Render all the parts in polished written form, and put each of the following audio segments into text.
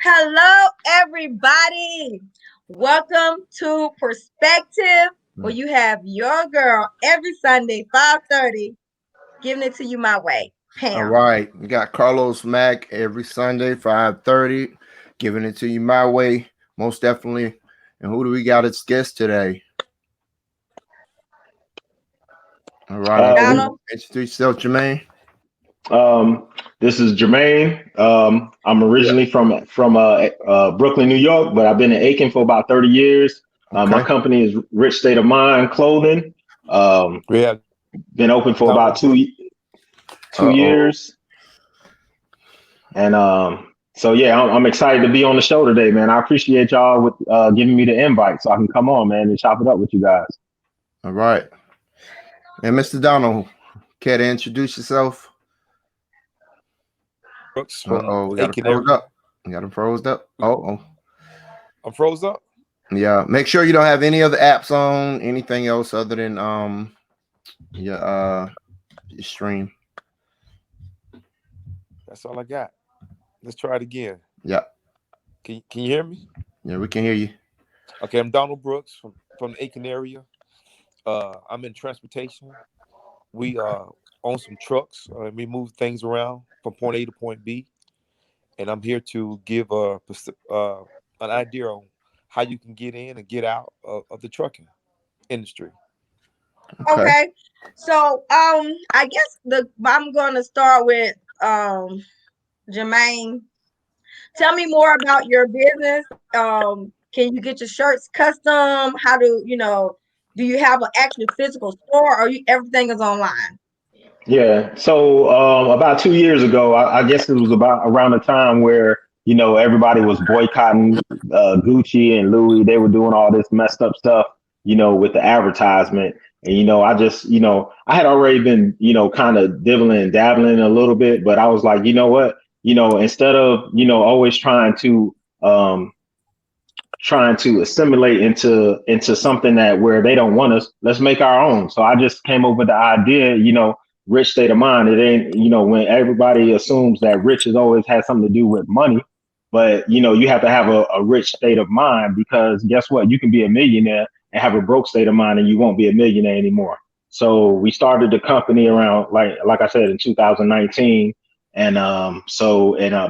Hello, everybody. Welcome to Perspective, where you have your girl every Sunday, 5:30, giving it to you my way. All Pam. right. We got Carlos Mack every Sunday, 5:30, giving it to you my way, most definitely. And who do we got as guest today? All right. Donald. Introduce yourself, Jermaine. Um, this is Jermaine. I'm originally from Brooklyn, New York, but I've been in Aiken for about 30 years. My Okay. company is Rich State of Mind Clothing. Um, We have been open for Donald about Brooks. two Uh-oh. years, and so yeah, I'm excited to be on the show today, man. I appreciate y'all with giving me the invite so I can come on, man, and chop it up with you guys. All right. And Mr. Donald, care to introduce yourself? Brooks from Uh-oh. We got him Aiken froze area. up. We got him froze up. Oh. I'm froze up. Yeah. Make sure you don't have any other apps on, anything else other than your stream. That's all I got. Let's try it again. Yeah. Can you hear me? Yeah, we can hear you. Okay, I'm Donald Brooks from the Aiken area. I'm in transportation. We own some trucks. We move things around from point A to point B, and I'm here to give an idea on how you can get in and get out of the trucking industry. Okay. Okay. So, I guess I'm going to start with Jermaine. Tell me more about your business. Can you get your shirts custom? How do you have an actual physical store, or everything is online? Yeah. So about 2 years ago, I guess it was about around the time where everybody was boycotting Gucci and Louis. They were doing all this messed up stuff, with the advertisement. And I just I had already been kind of dibbling and dabbling a little bit, but I was like, you know what, instead of always um, trying to assimilate into something that where they don't want us, let's make our own. So I just came up with the idea, rich state of mind. It ain't, when everybody assumes that rich has always had something to do with money, but you have to have a rich state of mind, because guess what, you can be a millionaire and have a broke state of mind and you won't be a millionaire anymore. So we started the company around, like I said, in 2019. And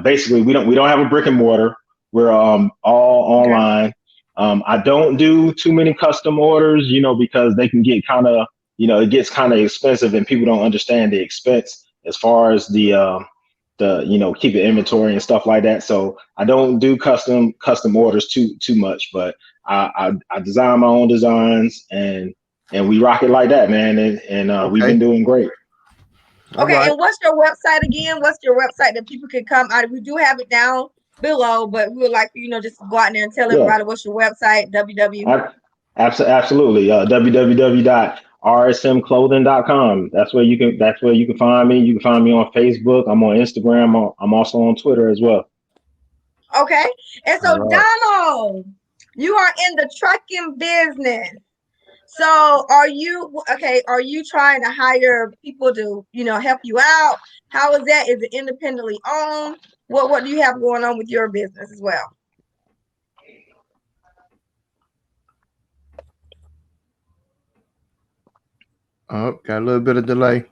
basically we don't have a brick and mortar. We're all Okay. online. I don't do too many custom orders, because they can get kind of, it gets kind of expensive and people don't understand the expense as far as the keeping inventory and stuff like that. So I don't do custom orders too much, but I design my own designs, and we rock it like that, man. And we've been Okay. doing great. All Okay, right. and what's your website again? What's your website that people can come out? We do have it down below, but we would like just to go out there and tell Yeah. everybody what's your website, www. Absolutely. www.rsmclothing.com. That's where you can find me. You can find me on Facebook. I'm on Instagram. I'm also on Twitter as well. Okay, and All so right. Donald, you are in the trucking business. So are you okay? Are you trying to hire people to help you out? How is that? Is it independently owned? What do you have going on with your business as well? Oh, got a little bit of delay.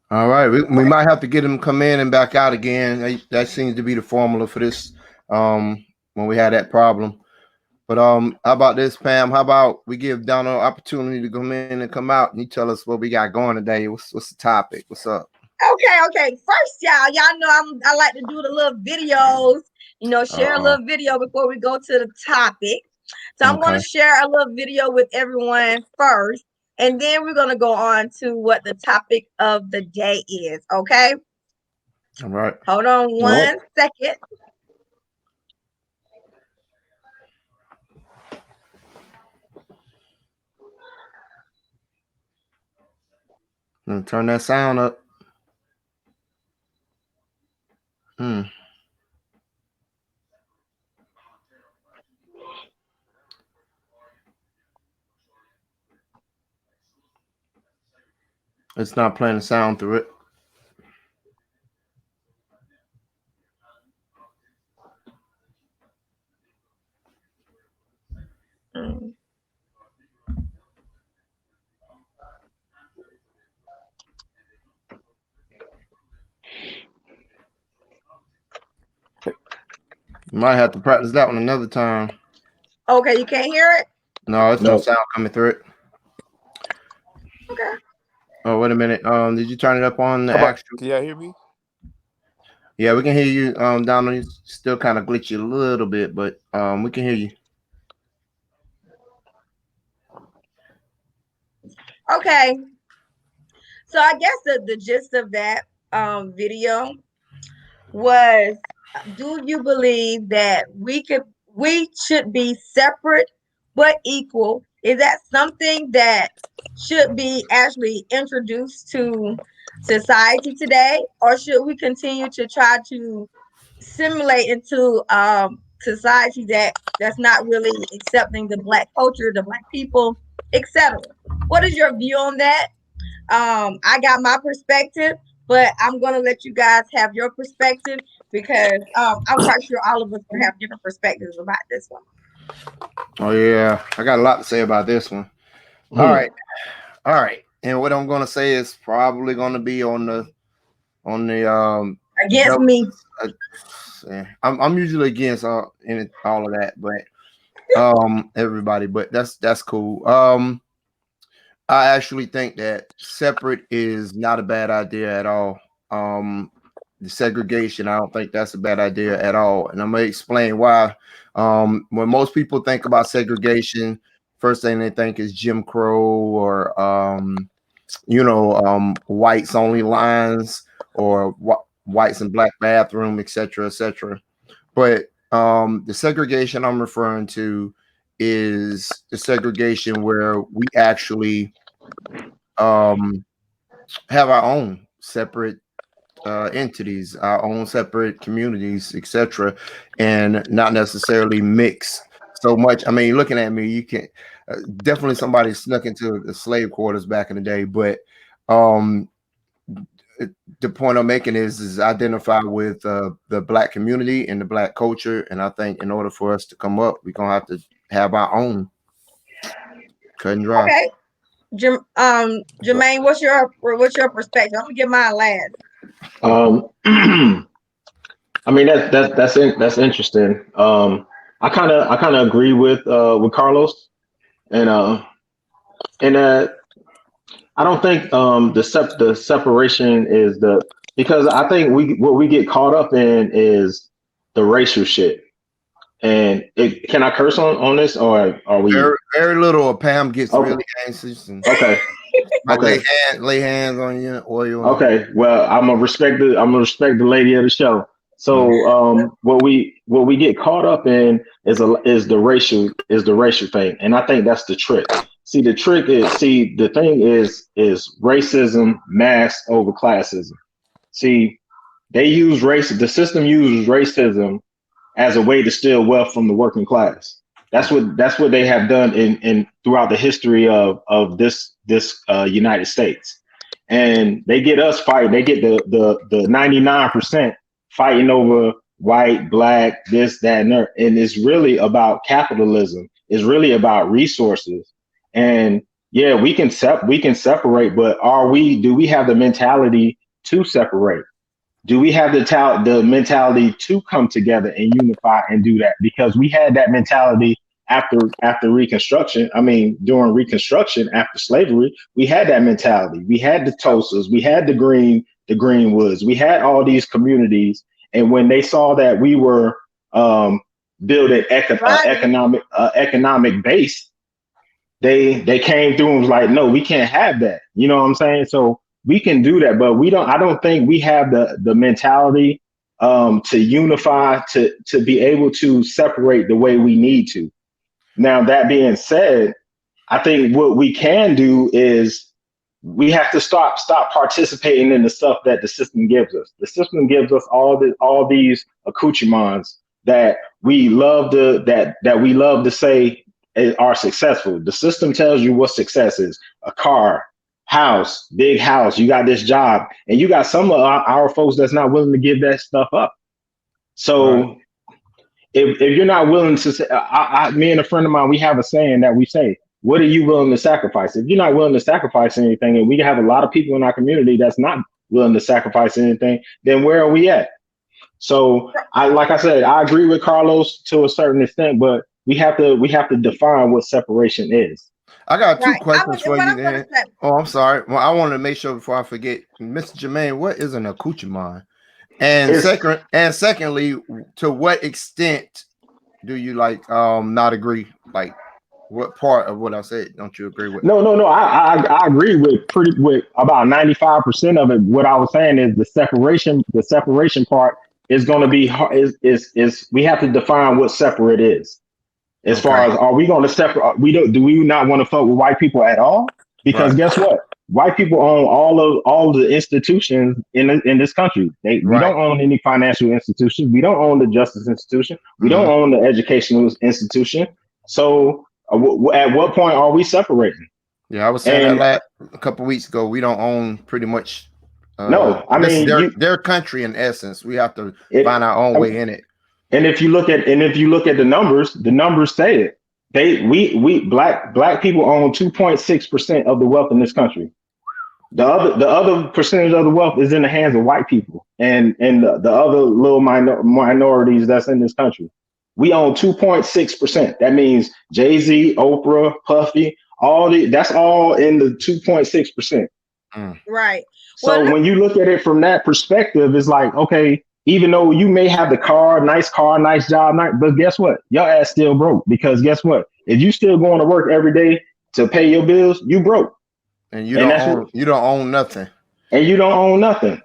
All right, we might have to get him come in and back out again. That seems to be the formula for this. When we had that problem. But how about this, Pam? How about we give Donald opportunity to come in and come out, and you tell us what we got going today? What's the topic? What's up? Okay. First, y'all know I like to do the little videos. Share a Uh little video before we go to the topic. So I'm going to Okay. share a little video with everyone first, and then we're going to go on to what the topic of the day is. Okay. All right. Hold on All right. 1 second. Turn that sound up. Hmm. It's not playing the sound through it. Might have to practice that one another time. Okay, you can't hear it? No, it's no No. sound coming through it. Okay. Oh, wait a minute. Did you turn it up on the How about? actual? Can y'all hear me? Yeah, we can hear you. Donald, it's still kind of glitchy a little bit, but we can hear you. Okay. So I guess the gist of that video was, do you believe that we should be separate but equal? Is that something that should be actually introduced to society today, or should we continue to try to simulate into society that's not really accepting the black culture, the black people, etc.? What is your view on that? I got my perspective, but I'm gonna let you guys have your perspective because I'm quite sure all of us will have different perspectives about this one. Oh yeah, I got a lot to say about this one. All Hmm. right, all right. And what I'm gonna say is probably gonna be on the Against no, me. I'm usually against all of that, but everybody, but that's cool. I actually think that separate is not a bad idea at all. Um, the segregation, I don't think that's a bad idea at all, and I'm gonna explain why. When most people think about segregation, first thing they think is Jim Crow or whites only lines or whites and black bathroom, etc., etc. But the segregation I'm referring to is the segregation where we actually um, have our own separate entities, our own separate communities, etc., and not necessarily mix so much. I mean, looking at me, you can definitely somebody snuck into the slave quarters back in the day, but um, the point I'm making is identify with the black community and the black culture, and I think in order for us to come up, we're gonna have to have our own cut and dry. Okay. But Jermaine, what's your perspective? I'm gonna get mine last. I mean that's interesting. I kind of agree with Carlos, and I don't think the separation is the because I think we get caught up in is the racial shit. And can I curse on this or are we Very, very little. Pam gets okay? really anxious and Okay, might okay, lay hands on you, oil on you. okay. Well, I'm gonna respect the lady of the show. Mm. So what we get caught up in is the racial thing, and I think that's the trick. The thing is racism masked over classism. See, the system uses racism as a way to steal wealth from the working class. That's what they have done in throughout the history of this United States, and they get us fighting. They get the 99% fighting over white, black, this, that, and that, and it's really about capitalism. It's really about resources, and yeah, we can separate, but do we have the mentality to separate? Do we have the mentality to come together and unify and do that? Because we had that mentality after Reconstruction. I mean, during Reconstruction after slavery, we had that mentality. We had the Tulsas, we had the Greenwoods, we had all these communities, and when they saw that we were building Driving. economic base, they came through and was like, no, we can't have that. You know what I'm saying? So we can do that, but we don't. I don't think we have the mentality to unify to be able to separate the way we need to. Now that being said, I think what we can do is we have to stop participating in the stuff that the system gives us. The system gives us all these accoutrements that we love to say are successful. The system tells you what success is: a car, house, big house. You got this job, and you got some of our folks that's not willing to give that stuff up. Right. So if you're not willing to say, me and a friend of mine, we have a saying that we say, what are you willing to sacrifice? If you're not willing to sacrifice anything, and we have a lot of people in our community that's not willing to sacrifice anything, then where are we at? So like I said, I agree with Carlos to a certain extent, but we have to define what separation is. I got two Right. questions for What you I'm gonna then. say. Oh, I'm sorry. Well, I want to make sure before I forget, Mr. Jermaine, what is an accoutrement? And It's secondly, to what extent do you like not agree? Like, what part of what I said don't you agree with? no. I agree with about 95% of it. What I was saying is the separation. The separation part is going to be is we have to define what separate is. As far Okay. as are we going to separate? Do we not want to fuck with white people at all? Because Right. guess what? White people own all the institutions in this country. We Right. don't own any financial institutions. We don't own the justice institution. We don't Hmm. own the educational institution. So at what point are we separating? Yeah, I was saying that And a couple weeks ago. We don't own pretty much. no, I This is mean their country in essence. We have to find it. our own way in it. And if you look at the numbers say it. We black people own 2.6% of the wealth in this country. The other percentage of the wealth is in the hands of white people and the other little minorities that's in this country. We own 2.6%. That means Jay-Z, Oprah, Puffy, that's all in the 2.6%. Mm. Right. Well, So when you look at it from that perspective, it's like, okay, even though you may have the car, nice job, but guess what? Your ass still broke because guess what? If you still going to work every day to pay your bills, you broke. And you And don't that's own what, nothing. and you don't own nothing.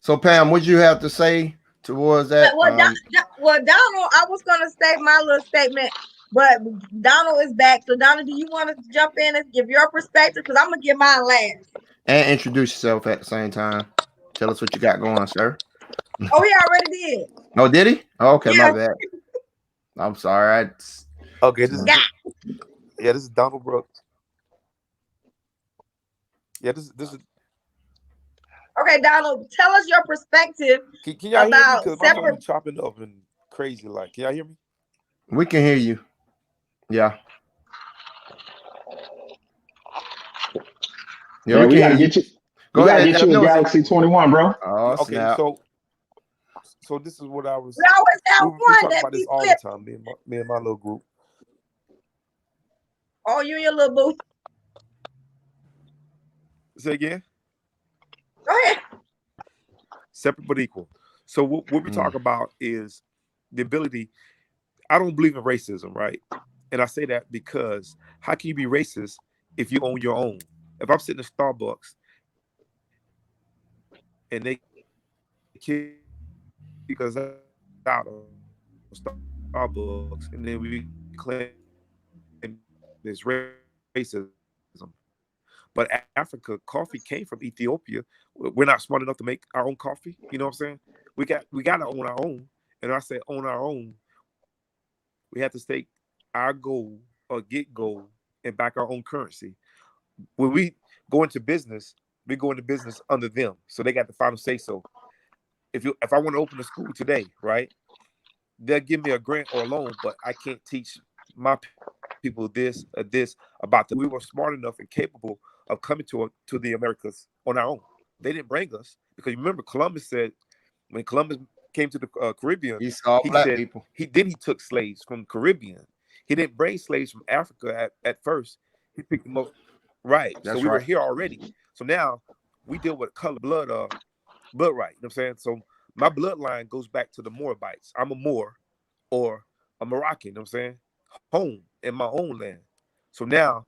So Pam, what you have to say towards that? Donald, I was gonna say my little statement, but Donald is back. So Donald, do you want to jump in and give your perspective? Because I'm gonna give mine last. And introduce yourself at the same time. Tell us what you got going, sir. Oh, he already did. Oh, did he? Oh, okay, my Yes. bad. I'm sorry. Okay, this is God. this is Donald Brooks. Yeah, this is. Okay, Donald, tell us your perspective Can y'all hear me? about Because my phone separate. be chopping up and crazy. Like, can y'all hear me? We can hear you. Yeah. Yeah, we Man, can hear you. we Go gotta ahead. get Have you a yours. Galaxy 21, bro. Oh, Okay, snap. so this is what I was. We always have We one talk that about this be all the flipped. time. Me and my little group. Oh, you and your little boo. Say again. Go ahead. Separate but equal. So what we talk about is the ability. I don't believe in racism, right? And I say that because how can you be racist if you own your own? If I'm sitting in Starbucks and they kick us out of Starbucks and then we claim it's racism. But Africa, coffee came from Ethiopia. We're not smart enough to make our own coffee. You know what I'm saying? We got to own our own. And I say own our own. We have to stake our goal or get gold and back our own currency. When we go into business, we go into business under them. So they got the final say so. If I want to open a school today, right? They'll give me a grant or a loan, but I can't teach my people this or this about that. We were smart enough and capable of coming to the Americas on our own. They didn't bring us because you remember Columbus said when Columbus came to the Caribbean, He saw he black said people. he took slaves from the Caribbean. He didn't bring slaves from Africa at first. He picked them up. Right. So That's we were right. here already. So now we deal with color blood right. You know what I'm saying? So my bloodline goes back to the Moabites. I'm a Moor or a Moroccan, you know what I'm saying? Home in my own land. So now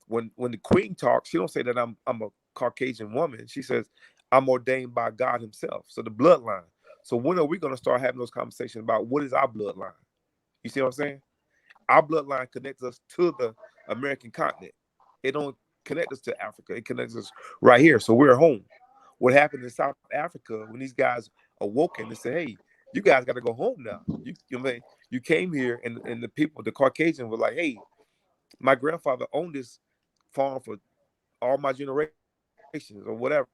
when the queen talks, she don't say that I'm a Caucasian woman. She says I'm ordained by God himself. So the bloodline. So when are we going to start having those conversations about what is our bloodline? You see what I'm saying? Our bloodline connects us to the American continent. It don't connect us to Africa. It connects us right here. So we're home. What happened in South Africa when these guys awoken and said, hey, you guys got to go home now. You came here and the people, the Caucasian were like, hey, my grandfather owned this farm for all my generations or whatever.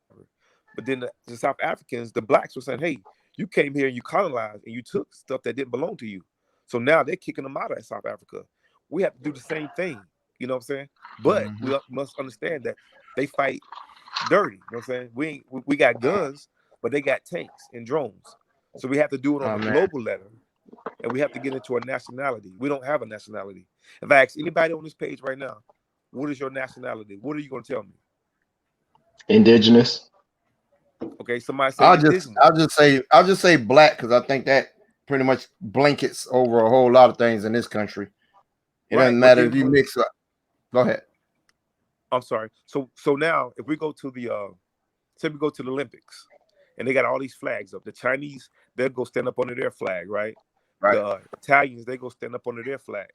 But then the South Africans, the blacks were saying, hey, you came here and you colonized and you took stuff that didn't belong to you. So now they're kicking them out of South Africa. We have to do the same thing. You know what I'm saying? But we must understand that they fight dirty. You know what I'm saying? We got guns, but they got tanks and drones. So we have to do it on Oh a man. global level, and we have to get into a nationality. We don't have a nationality. If I ask anybody on this page right now, what is your nationality? What are you going to tell me? Indigenous. Okay, somebody say I'll just indigenous. I'll just say black because I think that pretty much blankets over a whole lot of things in this country. It Right, doesn't but matter then if you mix up. Go ahead. I'm sorry. So now if we go to the say we go to the Olympics and they got all these flags up. The Chinese, they'll go stand up under their flag, right? Right. The Italians, they go stand up under their flag.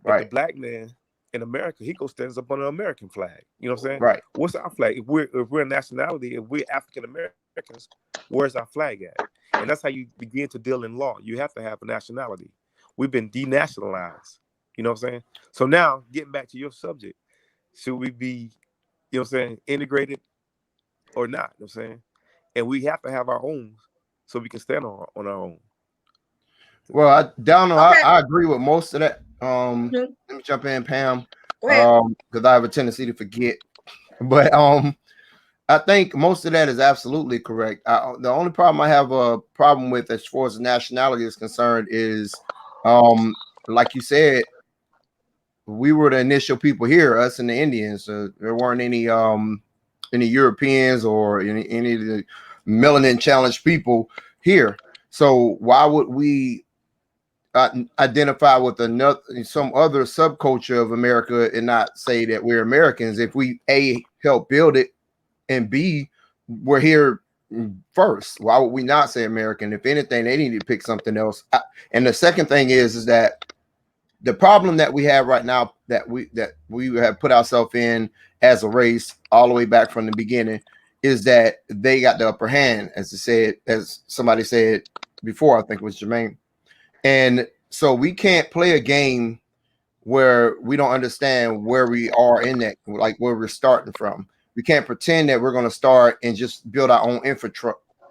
But the Right. black man in America, he goes stands up under the American flag. You know what I'm saying? Right. What's our flag? If we're a nationality, if we're African Americans, where's our flag at? And that's how you begin to deal in law. You have to have a nationality. We've been denationalized. You know what I'm saying? So now, getting back to your subject, should we be, you know what I'm saying, integrated or not? You know what I'm saying? And we have to have our own so we can stand on our own. Well, Donald, Okay. I agree with most of that. Mhm. Let me jump in, Pam. Go ahead. Because I have a tendency to forget. But I think most of that is absolutely correct. The only problem I have a problem with as far as nationality is concerned is, like you said, we were the initial people here, us and the Indians. There weren't any Europeans or any of the melanin challenged people here. So why would we identify with another some other subculture of America and not say that we're Americans if we A help build it and B we're here first? Why would we not say American? If anything, they need to pick something else. And the second thing is that the problem that we have right now that we have put ourselves in as a race all the way back from the beginning is that they got the upper hand, as somebody said before. I think it was Jermaine. And so we can't play a game where we don't understand where we are in that, like where we're starting from. We can't pretend that we're going to start and just build our own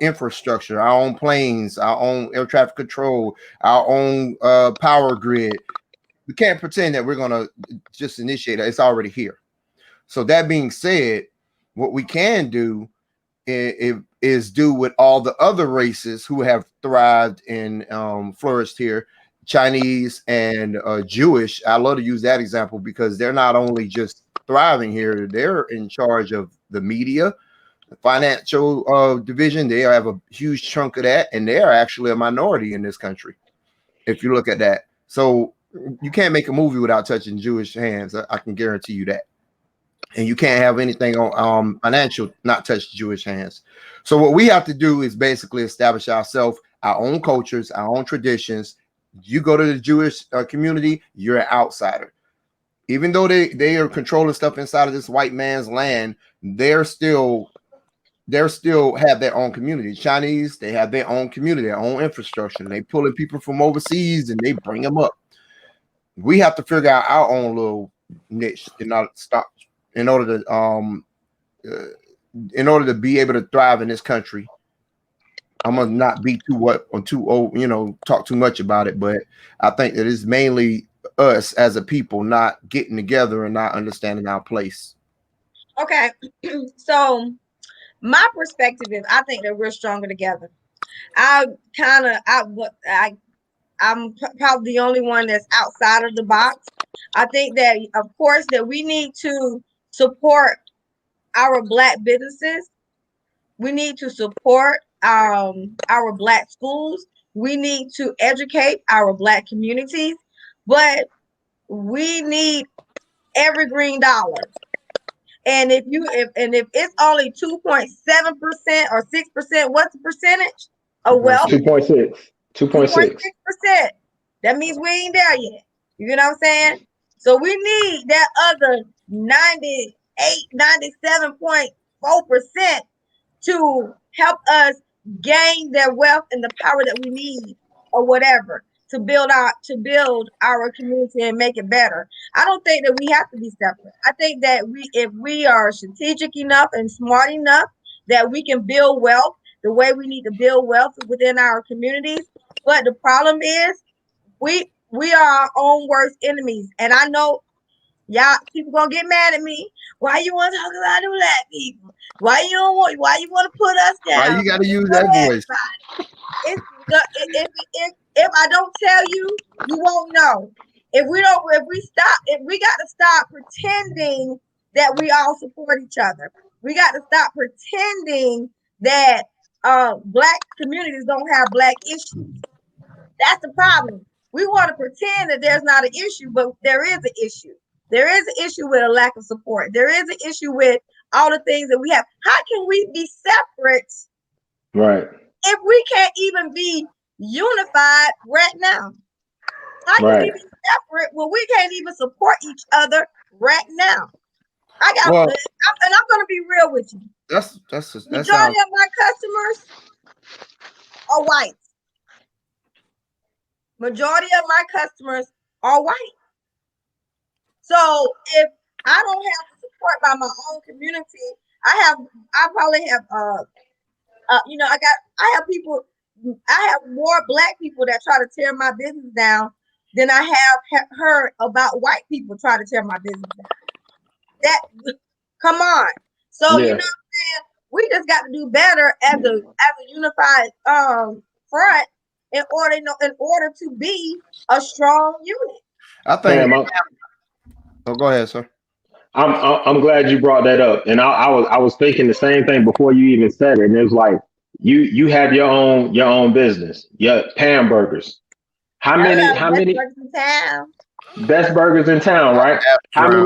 infrastructure, our own planes, our own air traffic control, our own power grid. We can't pretend that we're going to just initiate it. It's already here. So that being said, what we can do is do with all the other races who have thrived and flourished here, Chinese and Jewish. I love to use that example because they're not only just thriving here, they're in charge of the media, the financial division. They have a huge chunk of that, and they are actually a minority in this country if you look at that. So you can't make a movie without touching Jewish hands. I can guarantee you that. And you can't have anything on financial not touch Jewish hands. So what we have to do is basically establish ourselves, our own cultures, our own traditions. You go to the Jewish community, you're an outsider. Even though they are controlling stuff inside of this white man's land, they're still have their own community. Chinese, they have their own community, their own infrastructure. And they pulling people from overseas and they bring them up. We have to figure out our own little niche in order to uh, in order to be able to thrive in this country. I'm gonna not be too what or too old, talk too much about it, but I think that it's mainly us as a people not getting together and not understanding our place. Okay. So my perspective is I think that we're stronger together. I kind of I'm probably the only one that's outside of the box. I think that of course that we need to support our black businesses. We need to support our black schools. We need to educate our black communities, but we need every green dollar. And if it's only 2.7% or 6%, what's the percentage of wealth? 2.6. 2.6. 2.6. 2.6%. That means we ain't there yet. You know what I'm saying? So we need that other 98, 97.4% to help us gain that wealth and the power that we need or whatever to build our community and make it better. I don't think that we have to be separate. I think that if we are strategic enough and smart enough that we can build wealth the way we need to build wealth within our communities. But the problem is we are our own worst enemies. And I know Y'all, people gonna get mad at me. Why you want to talk about the black people? Why you don't want? Why you want to put us Why down? you got to use Put that voice? everybody. It's if I don't tell you, you won't know. If we got to stop pretending that we all support each other. We got to stop pretending that black communities don't have black issues. That's the problem. We want to pretend that there's not an issue, but there is an issue. There is an issue with a lack of support. There is an issue with all the things that we have. How can we be separate Right. if we can't even be unified right now? How can we Right. be separate when we can't even support each other right now? And Well, I'm going to be real with you. that Majority sounds. of my customers are white. Majority of my customers are white. So if I don't have the support by my own community, I probably have I have more black people that try to tear my business down than I have heard about white people try to tear my business down. That come on. So you know Yeah. what I'm saying? We just got to do better as a unified front in order to be a strong unit. I think. Pam, Oh, go ahead, sir. I'm glad you brought that up, and I was thinking the same thing before you even said it, and it was like you have your own business, your Pam Burgers. How many Hello, how best many burgers in town. best burgers in town, right? Apps How many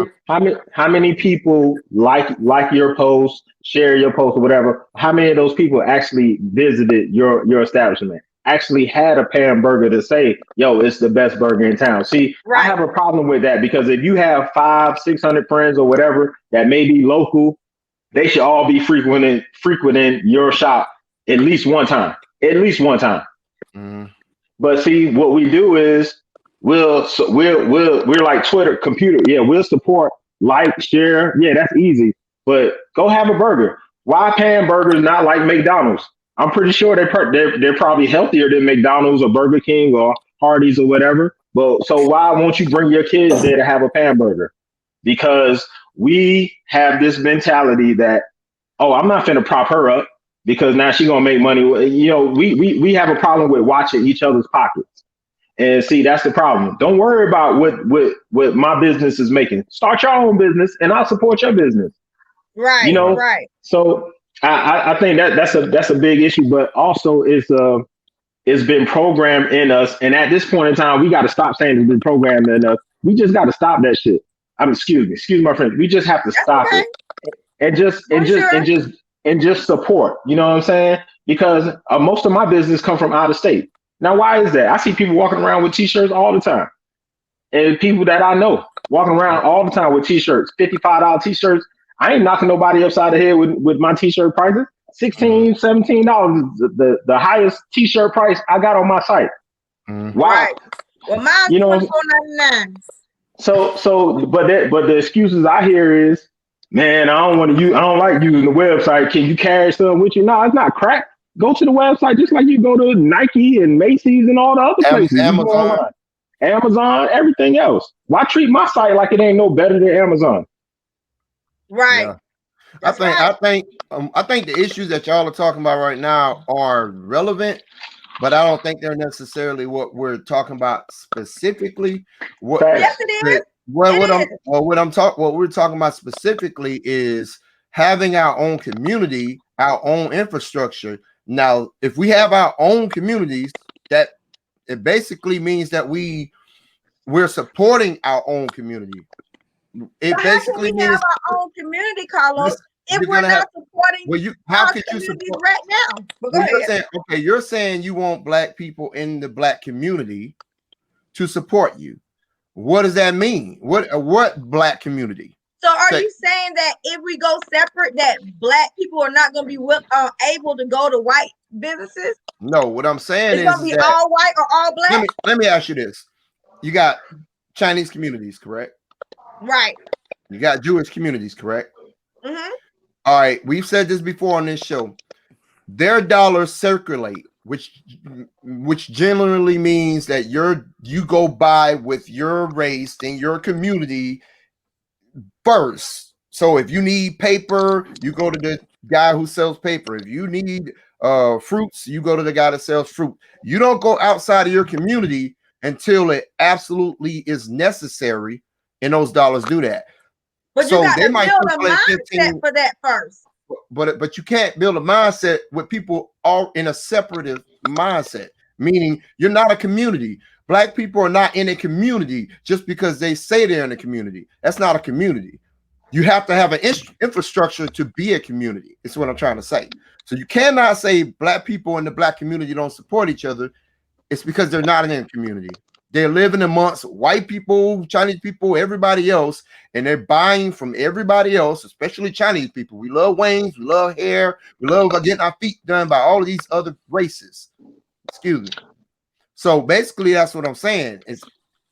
around. how many people like your post, share your post or whatever? How many of those people actually visited your establishment? Actually had a Pam burger to say, yo, it's the best burger in town. See, I Right, have a problem with that because if you have 500, 600 friends or whatever that may be local, they should all be frequenting your shop at least one time. At least one time. Mm. But see, what we do is we're like Twitter, computer. Yeah, we'll support, like, share. Yeah, that's easy. But go have a burger. Why Pan Burgers not like McDonald's? I'm pretty sure they're probably healthier than McDonald's or Burger King or Hardee's or whatever. But so why won't you bring your kids there to have a Pan Burger? Because we have this mentality that, oh, I'm not finna prop her up because now she gonna make money. You know, we have a problem with watching each other's pockets. And see, that's the problem. Don't worry about what my business is making. Start your own business, and I'll support your business. You right, know, right. so I think that's a big issue, but also it's been programmed in us, and at this point in time, we got to stop saying it's been programmed in us. We just got to stop that shit. I mean, excuse my friend. We just have to That's stop okay. it and just and just Bonjour. and just and just support. You know what I'm saying? Because most of my business come from out of state. Now, why is that? I see people walking around with T-shirts all the time, and people that I know walking around all the time with T-shirts, $55 T-shirts. I ain't knocking nobody upside the head with my T-shirt prices. Mm. 16, $17 is the highest T-shirt price I got on my site. Mm. Why? Right. Well, mine's You know, $24.99. but the excuses I hear is, man, I don't want to use, I don't like using the website. Can you carry stuff with you? No, it's not crack. Go to the website just like you go to Nike and Macy's and all the other places. You go Amazon. online, Amazon, everything else. Why treat my site like it ain't no better than Amazon? Right. Yeah. That's right. I think the issues that y'all are talking about right now are relevant, but I don't think they're necessarily what we're talking about specifically. What Yes, Facts. it is. It is. what we're talking about specifically is having our own community, our own infrastructure. Now, if we have our own communities, that it basically means that we're supporting our own community. It But how can basically we have means our own community, Carlos, this, if you're we're gonna have. not supporting Well, you how our could you communities support? right now? But go Well, you're ahead. saying okay. You're saying you want black people in the black community to support you. What does that mean? What black community? So are Say you saying that if we go separate, that black people are not going to be able to go to white businesses? no. What I'm saying It's going to is be that all white or all let black? me ask you this: you got Chinese communities, correct? Right. You got Jewish communities, correct? Mm-hmm. All right. We've said this before on this show. Their dollars circulate, which generally means that you go by with your race in your community first. So if you need paper, you go to the guy who sells paper. If you need fruits, you go to the guy that sells fruit. You don't go outside of your community until it absolutely is necessary, and those dollars do that. But you So got they to might build a circulate mindset 15, for that first. but you can't build a mindset with people all in a separative mindset, meaning you're not a community. Black people are not in a community just because they say they're in a community. That's not a community. You have to have an infrastructure to be a community. It's what I'm trying to say. So you cannot say black people in the black community don't support each other. It's because they're not in a community. They're living amongst white people, Chinese people, everybody else, and they're buying from everybody else, especially Chinese people. We love wings, we love hair, we love getting our feet done by all of these other races. Excuse me. So basically, that's what I'm saying. Is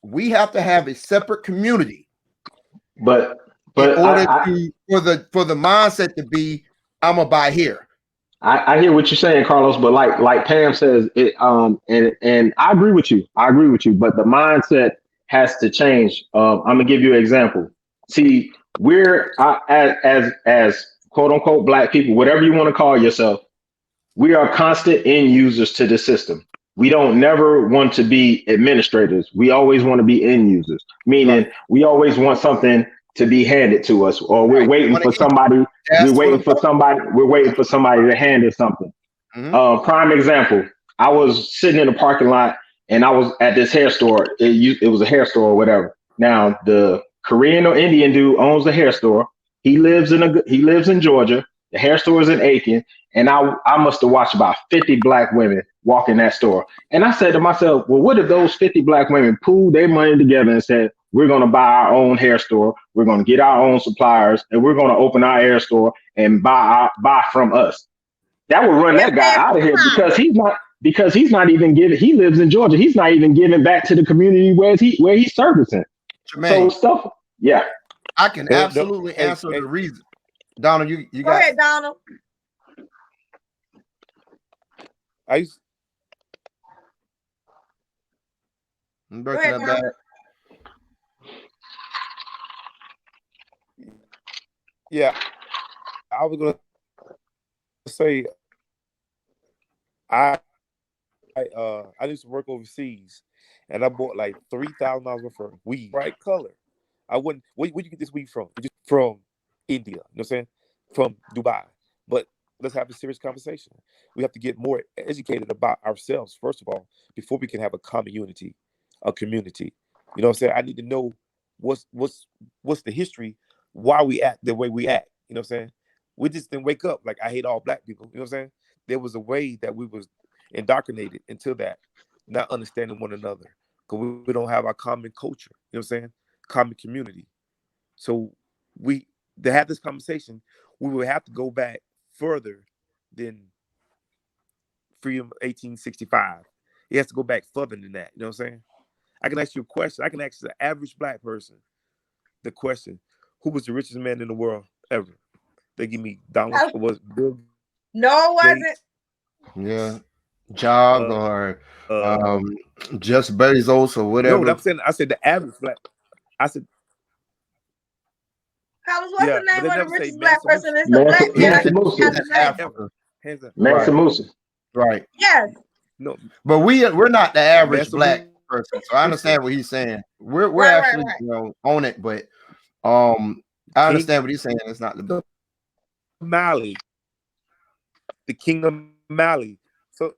we have to have a separate community But in but order to for the mindset to be, I'm gonna buy here. I hear what you're saying, Carlos, but like Pam says, it and I agree with you. I agree with you, but the mindset has to change. I'm gonna give you an example. See, as quote unquote black people, whatever you want to call yourself, we are constant end users to the system. We don't never want to be administrators. We always want to be end users, meaning Right. we always want something to be handed to us, or we're Right. You waiting want to for eat. somebody. We're Ask for the waiting for somebody. We're waiting for somebody to hand us something. mm-hmm. Prime example. I was sitting in the parking lot and I was at this hair store. It was a hair store or whatever. Now the Korean or Indian dude owns the hair store. He lives in Georgia. The hair store is in Aiken, and I must have watched about 50 black women walk in that store. And I said to myself, well, what if those 50 black women pooled their money together and said, we're going to buy our own hair store, we're going to get our own suppliers, and we're going to open our hair store and buy from us. That would run If that guy they out of here apply. because he's not even giving. He lives in Georgia. He's not even giving back to the community where he's servicing. So Jermaine, stuff. Yeah. I can No, absolutely hey, answer hey, the reason. Donald, you Go got. ahead, Donald. I used, I'm Go breaking ahead, up bad. Donald. yeah, I was gonna say I I used to work overseas, and I bought like $3,000 worth of weed, bright color. I wouldn't. Where you get this weed from? It's just from India. You know what I'm saying? From Dubai. But let's have a serious conversation. We have to get more educated about ourselves first of all before we can have a common unity, a community. You know what I'm saying? I need to know what's what's what's the history, why we act the way we act. You know what I'm saying? We just didn't wake up like I hate all black people. You know what I'm saying? There was a way that we was indoctrinated into that, not understanding one another because we don't have our common culture. You know what I'm saying? Common community. So we to have this conversation, we would have to go back further than freedom 1865. It has to go back further than that. You know what I'm saying? I can ask you a question. I can ask the average black person the question, who was the richest man in the world ever? They give me Donald was Bill No, it wasn't. Gates, Yeah, Jog uh or uh um, just Bezos or no, whatever. I'm saying I said the average black. I said, Carlos, what's yeah, the but name they of the never say richest black Mansa person? Musa. It's a black man. I Mansa just Musa. forgot In his name. Africa, Hands up. Mansa right, Musa. right. Yes. No, But we're not the average Mansa black person, so I Musa. understand what he's saying. We're Right, right, actually right. on it, but I King understand what he's saying. It's not the. of Mali, the king of Mali. So,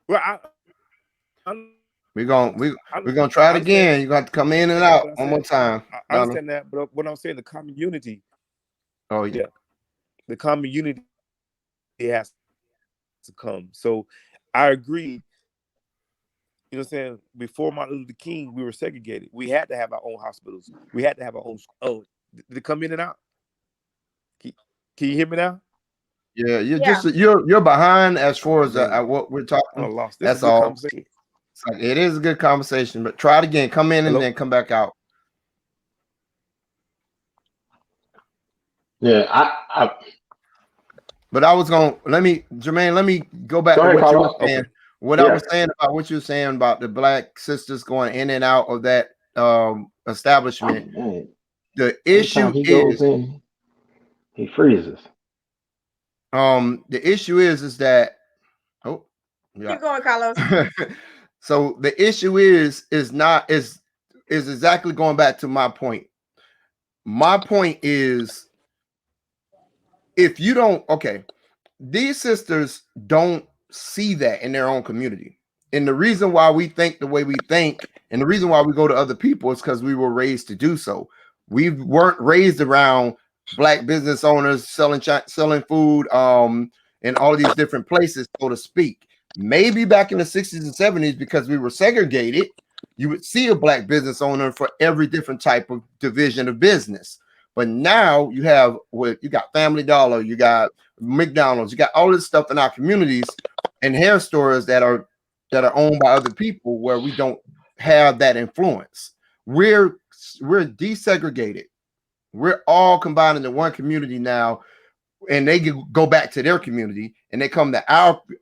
well, We're gonna I we're gonna try it understand again. You got to come in and that, out but I one more said time, I Donald. understand that, but what I'm saying, the common unity, Oh yeah. yeah, the common unity has to come. So, I agree. You know what I'm saying? Before Martin Luther King, we were segregated. We had to have our own hospitals. We had to have our own. Oh, did it come in and out? Can, can you hear me now? Yeah, Yeah. you're behind as far as Man, what we're I talking. lost. This is a That's good all. conversation. It's like, it is a good conversation, but try it again. Come in and Hello? then come back out. Yeah. But I was gonna Jermaine, let me go back Go to ahead, what you were Carlos. saying. Okay. What I Yeah. was saying about what you were saying about the black sisters going in and out of that establishment. Man, The every time issue he goes is in, he freezes. the issue is that oh yeah. Keep going, Carlos. So the issue is exactly going back to my point. My point is if you don't these sisters don't see that in their own community. And the reason why we think the way we think and the reason why we go to other people is because we were raised to do so. We weren't raised around black business owners selling food in all of these different places, so to speak. Maybe back in the 60s and 70s, because we were segregated, you would see a black business owner for every different type of division of business. But now you have you got Family Dollar, you got McDonald's, you got all this stuff in our communities and hair stores that are owned by other people where we don't have that influence. We're desegregated. We're all combined into one community now, and they go back to their community and they come to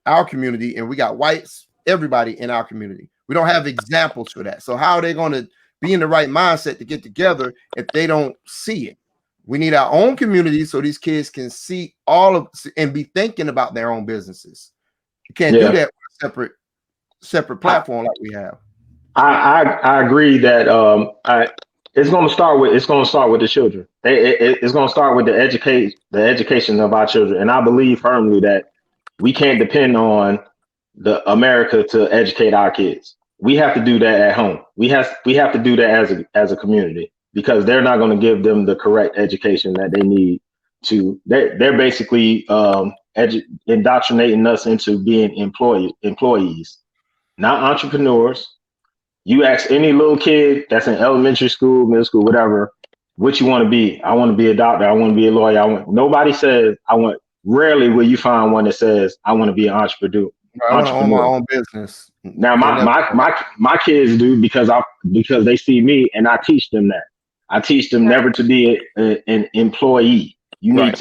our community, and we got whites, everybody in our community. We don't have examples for that. So how are they going to be in the right mindset to get together if they don't see it? We need our own community so these kids can see all of and be thinking about their own businesses. You can't do that with a separate platform like we have. I agree that it's going to start with the children. It's going to start with the education of our children, and I believe firmly that we can't depend on the America to educate our kids. We have to do that at home. We have to do that as a community, because they're not going to give them the correct education that they need to. They're basically indoctrinating us into being employees, not entrepreneurs. You ask any little kid that's in elementary school, middle school, whatever, what you want to be. I want to be a doctor. I want to be a lawyer. Nobody says I want. Rarely will you find one that says I want to be an entrepreneur. I want to own my own business. Now my kids do, because they see me and I teach them that. I teach them never to be an employee. You need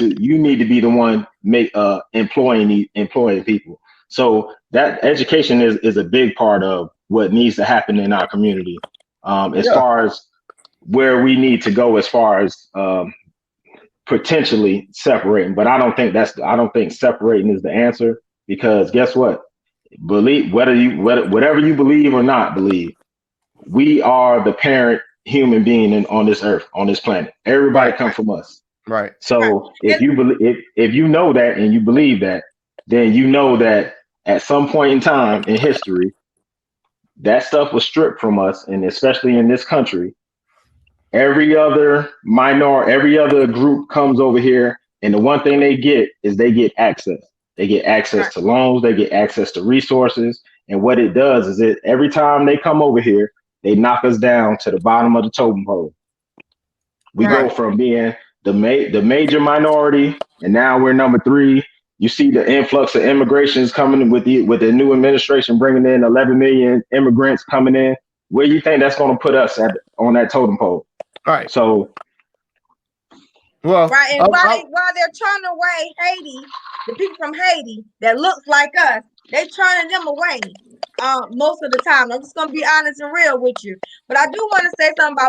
to be the one employing people. So that education is a big part of what needs to happen in our community. As far as where we need to go, as far as potentially separating, but I don't think separating is the answer, because guess what? Whatever you believe or not believe, we are the parent human being on this earth, on this planet. Everybody come from us. Right. So if you know that and you believe that, then you know that at some point in time in history, that stuff was stripped from us, and especially in this country, every other group comes over here, and the one thing they get is they get access. They get access to loans, they get access to resources, and what it does is every time they come over here, they knock us down to the bottom of the totem pole. We go from being the major minority, and now we're number 3. You see the influx of immigrations coming with the new administration bringing in 11 million immigrants coming in. Where do you think that's going to put us on that totem pole? Right. So, and while they're turning away Haiti, the people from Haiti that looks like us, they're turning them away. Most of the time, I'm just gonna be honest and real with you. But I do want to say something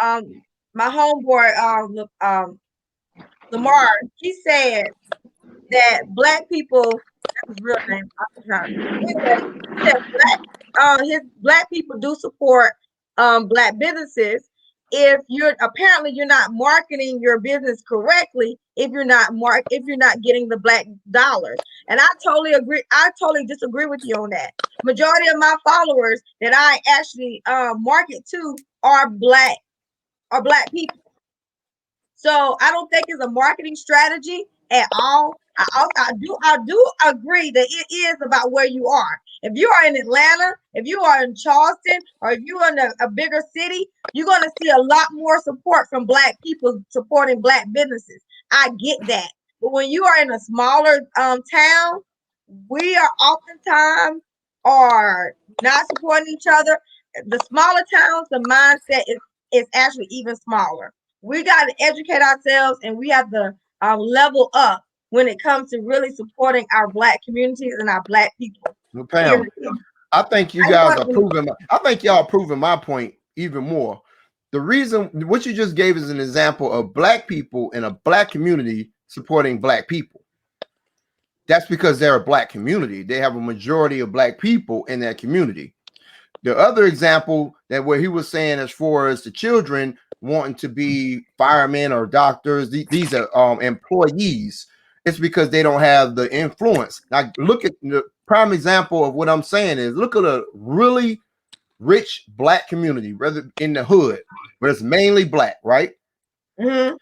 about my homeboy Lamar. He said that black people, that's his real name. He said his black people do support black businesses if you're not marketing your business correctly, if you're not getting the black dollars. And I totally disagree with you on that. Majority of my followers that I actually market to are black people. So I don't think it's a marketing strategy at all. I do agree that it is about where you are. If you are in Atlanta, if you are in Charleston, or if you're in a bigger city, you're going to see a lot more support from black people supporting black businesses. I get that. But when you are in a smaller town, we are oftentimes are not supporting each other. The smaller towns, the mindset is actually even smaller. We got to educate ourselves, and we have to level up when it comes to really supporting our black communities and our black people. Well, Pam, I think you guys are proving. I think y'all proving my point even more. The reason what you just gave is an example of black people in a black community supporting black people. That's because they're a black community. They have a majority of black people in that community. The other example that where he was saying as far as the children wanting to be firemen or doctors, these are employees. It's because they don't have the influence. Now look at the prime example of what I'm saying is look at a really rich black community, rather in the hood, where it's mainly black, right? Mm-hmm.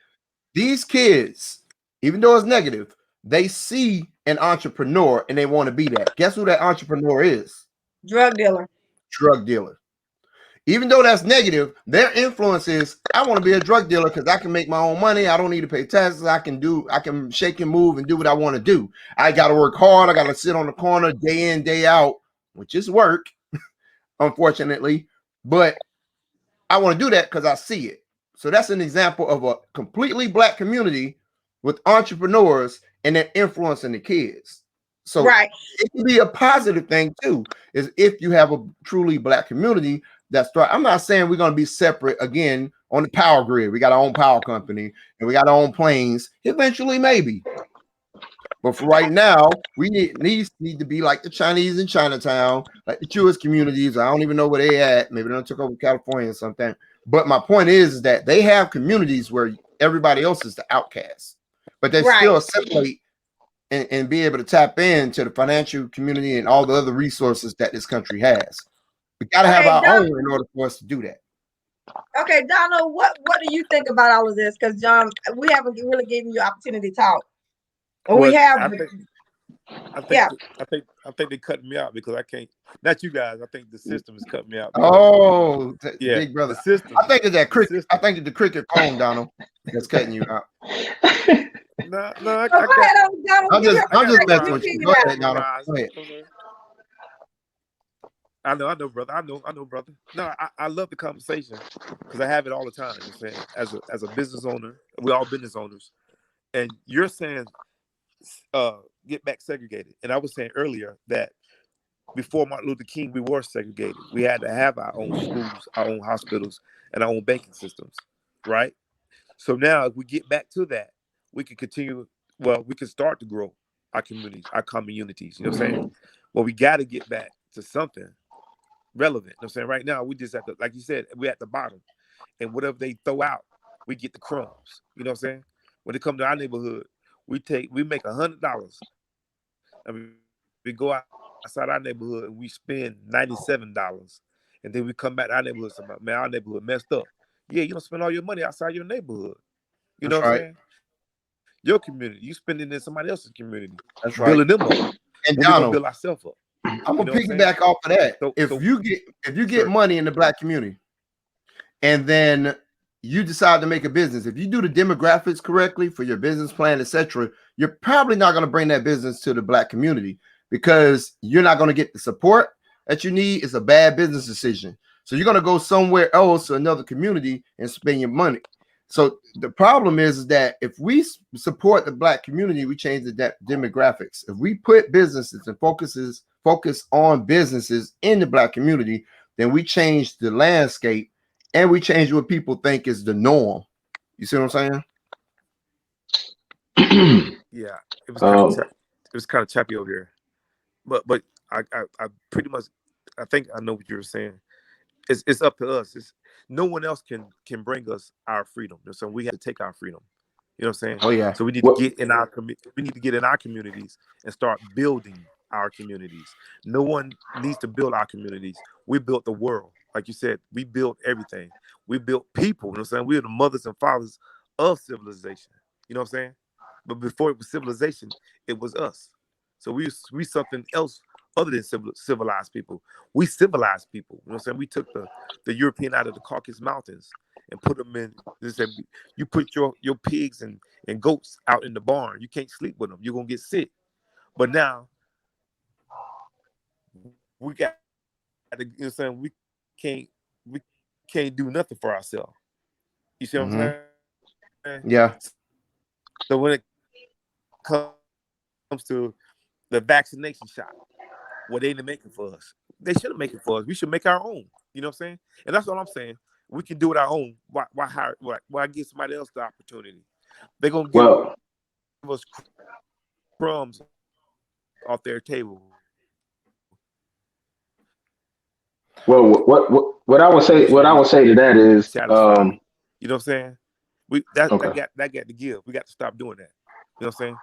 These kids, even though it's negative, they see an entrepreneur and they want to be that. Guess who that entrepreneur is? Drug dealer. Drug dealer. Even though that's negative, their influence is I want to be a drug dealer because I can make my own money. I don't need to pay taxes. I can shake and move and do what I want to do. I got to work hard. I got to sit on the corner day in, day out, which is work, unfortunately. But I want to do that because I see it. So that's an example of a completely black community with entrepreneurs and their influencing the kids. So Right. it can be a positive thing too, is if you have a truly black community that's I'm not saying we're going to be separate again on the power grid. We got our own power company and we got our own planes. Eventually, maybe. But for right now, we need to be like the Chinese in Chinatown, like the Jewish communities. I don't even know where they at. Maybe they took over California or something. But my point is that they have communities where everybody else is the outcast, but they still assimilate and be able to tap into the financial community and all the other resources that this country has. We got to have our own in order for us to do that. Okay, Donald, what do you think about all of this? Because John, we haven't really given you opportunity to talk. Well, we have. I think they cut me out because I can't. Not you guys. I think the system is cutting me out. Oh, yeah, big brother. The system. I think it's that cricket. I think it's the cricket phone, Donald, that's cutting you out. No, go ahead, Donald. I'm just messing with you. Go ahead, Donald. Go ahead. I know, brother. I know, brother. No, I love the conversation because I have it all the time. You saying as a business owner, we're all business owners, and you're saying get back segregated. And I was saying earlier that before Martin Luther King, we were segregated. We had to have our own schools, our own hospitals, and our own banking systems, right? So now, if we get back to that, we can continue. Well, we can start to grow our communities, our communities. You know what I'm saying? Well, we got to get back to something relevant. You know what I'm saying? Right now, we just have to, like you said, we're at the bottom, and whatever they throw out, we get the crumbs. You know what I'm saying? When it comes to our neighborhood, we make $100, and we go outside our neighborhood and we spend $97, and then we come back to our neighborhood. Somebody, man, our neighborhood messed up. Yeah, you don't spend all your money outside your neighborhood. You know what I'm saying? Your community, you spend it in somebody else's community. That's right. Building them up. And we're gonna build ourselves up. I'm gonna piggyback off of that. So, if you get money in the black community, and then you decide to make a business, if you do the demographics correctly for your business plan, etc., you're probably not going to bring that business to the black community because you're not going to get the support that you need. It's a bad business decision. So you're going to go somewhere else to another community and spend your money. So the problem is that if we support the black community, we change the demographics. If we put businesses and focus on businesses in the black community, then we change the landscape and we change what people think is the norm. You see what I'm saying? Yeah, it was kind of choppy over here, but I pretty much I think I know what you were saying. It's up to us. No one else can bring us our freedom. So we have to take our freedom. You know what I'm saying? Oh yeah. So we need to get in our communities and start building our communities. No one needs to build our communities. We built the world. Like you said, we built everything. We built people. You know what I'm saying? We are the mothers and fathers of civilization. You know what I'm saying? But before it was civilization, it was us. So we something else other than civilized people. We civilized people. You know what I'm saying? We took the European out of the Caucasus Mountains and put them in. You put your pigs and goats out in the barn. You can't sleep with them. You're going to get sick. But now, we got to, you know what I'm saying? We can't do nothing for ourselves. You see what I'm saying? Yeah. So when it comes to the vaccination shot, what they ain't making for us. They shouldn't make it for us. We should make our own. You know what I'm saying? And that's what I'm saying. We can do it our own. Why hire? Why give somebody else the opportunity? They're gonna give Well, us crumbs off their table. well, what I would We say, should be to that is, satisfied. You know what I'm saying? That okay. got to give. We got to stop doing that. You know what I'm saying?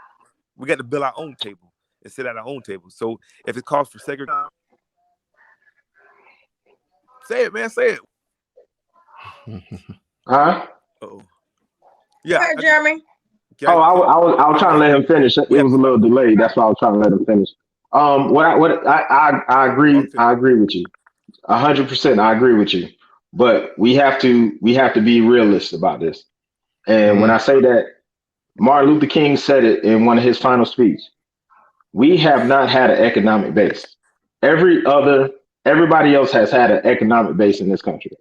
We got to build our own table and sit at our own table. So if it calls for segregation, say it, man. Say it. Huh? Oh, Go yeah. ahead, Jeremy. Oh, I was trying to let him finish. It We have was to a little stop. delayed. That's why I was trying to let him finish. I agree. Okay. I agree with you 100%. I agree with you. But we have to be realist about this. And when I say that, Martin Luther King said it in one of his final speech. We have not had an economic base. Yes. Everybody else has had an economic base in this country.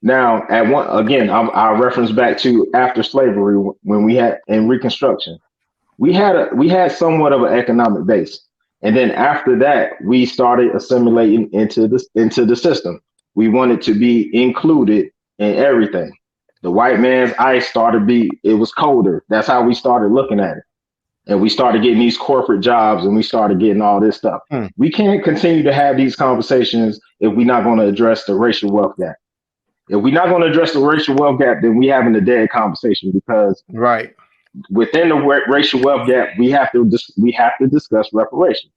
Now, at one again, I'll reference back to after slavery when we had in Reconstruction, we had somewhat of an economic base, and then after that, we started assimilating into the system. We wanted to be included in everything. The white man's ice started be it was colder. That's how we started looking at it, and we started getting these corporate jobs, and we started getting all this stuff. We can't continue to have these conversations if we're not going to address the racial wealth gap. If we're not going to address the racial wealth gap, then we having a dead conversation because Right. within the racial wealth gap, we have to discuss reparations.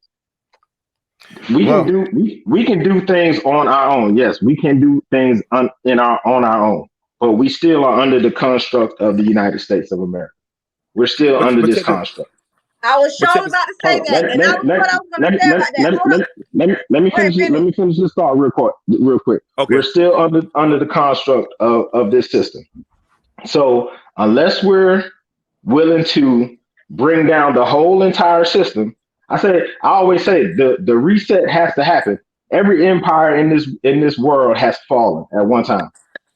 Well, We can do things on our own. Yes, we can do things on our own, but we still are under the construct of the United States of America. We're still under But this check this. construct. I was But sure check this. about to say Hold on. that, and that was what I was going to say about that. Hold on. Let me Go ahead, finish it. Let finish. me finish this thought real quick. We're Okay. still under the construct of this system. So unless we're willing to bring down the whole entire system, I always say the reset has to happen. Every empire in this world has fallen at one time.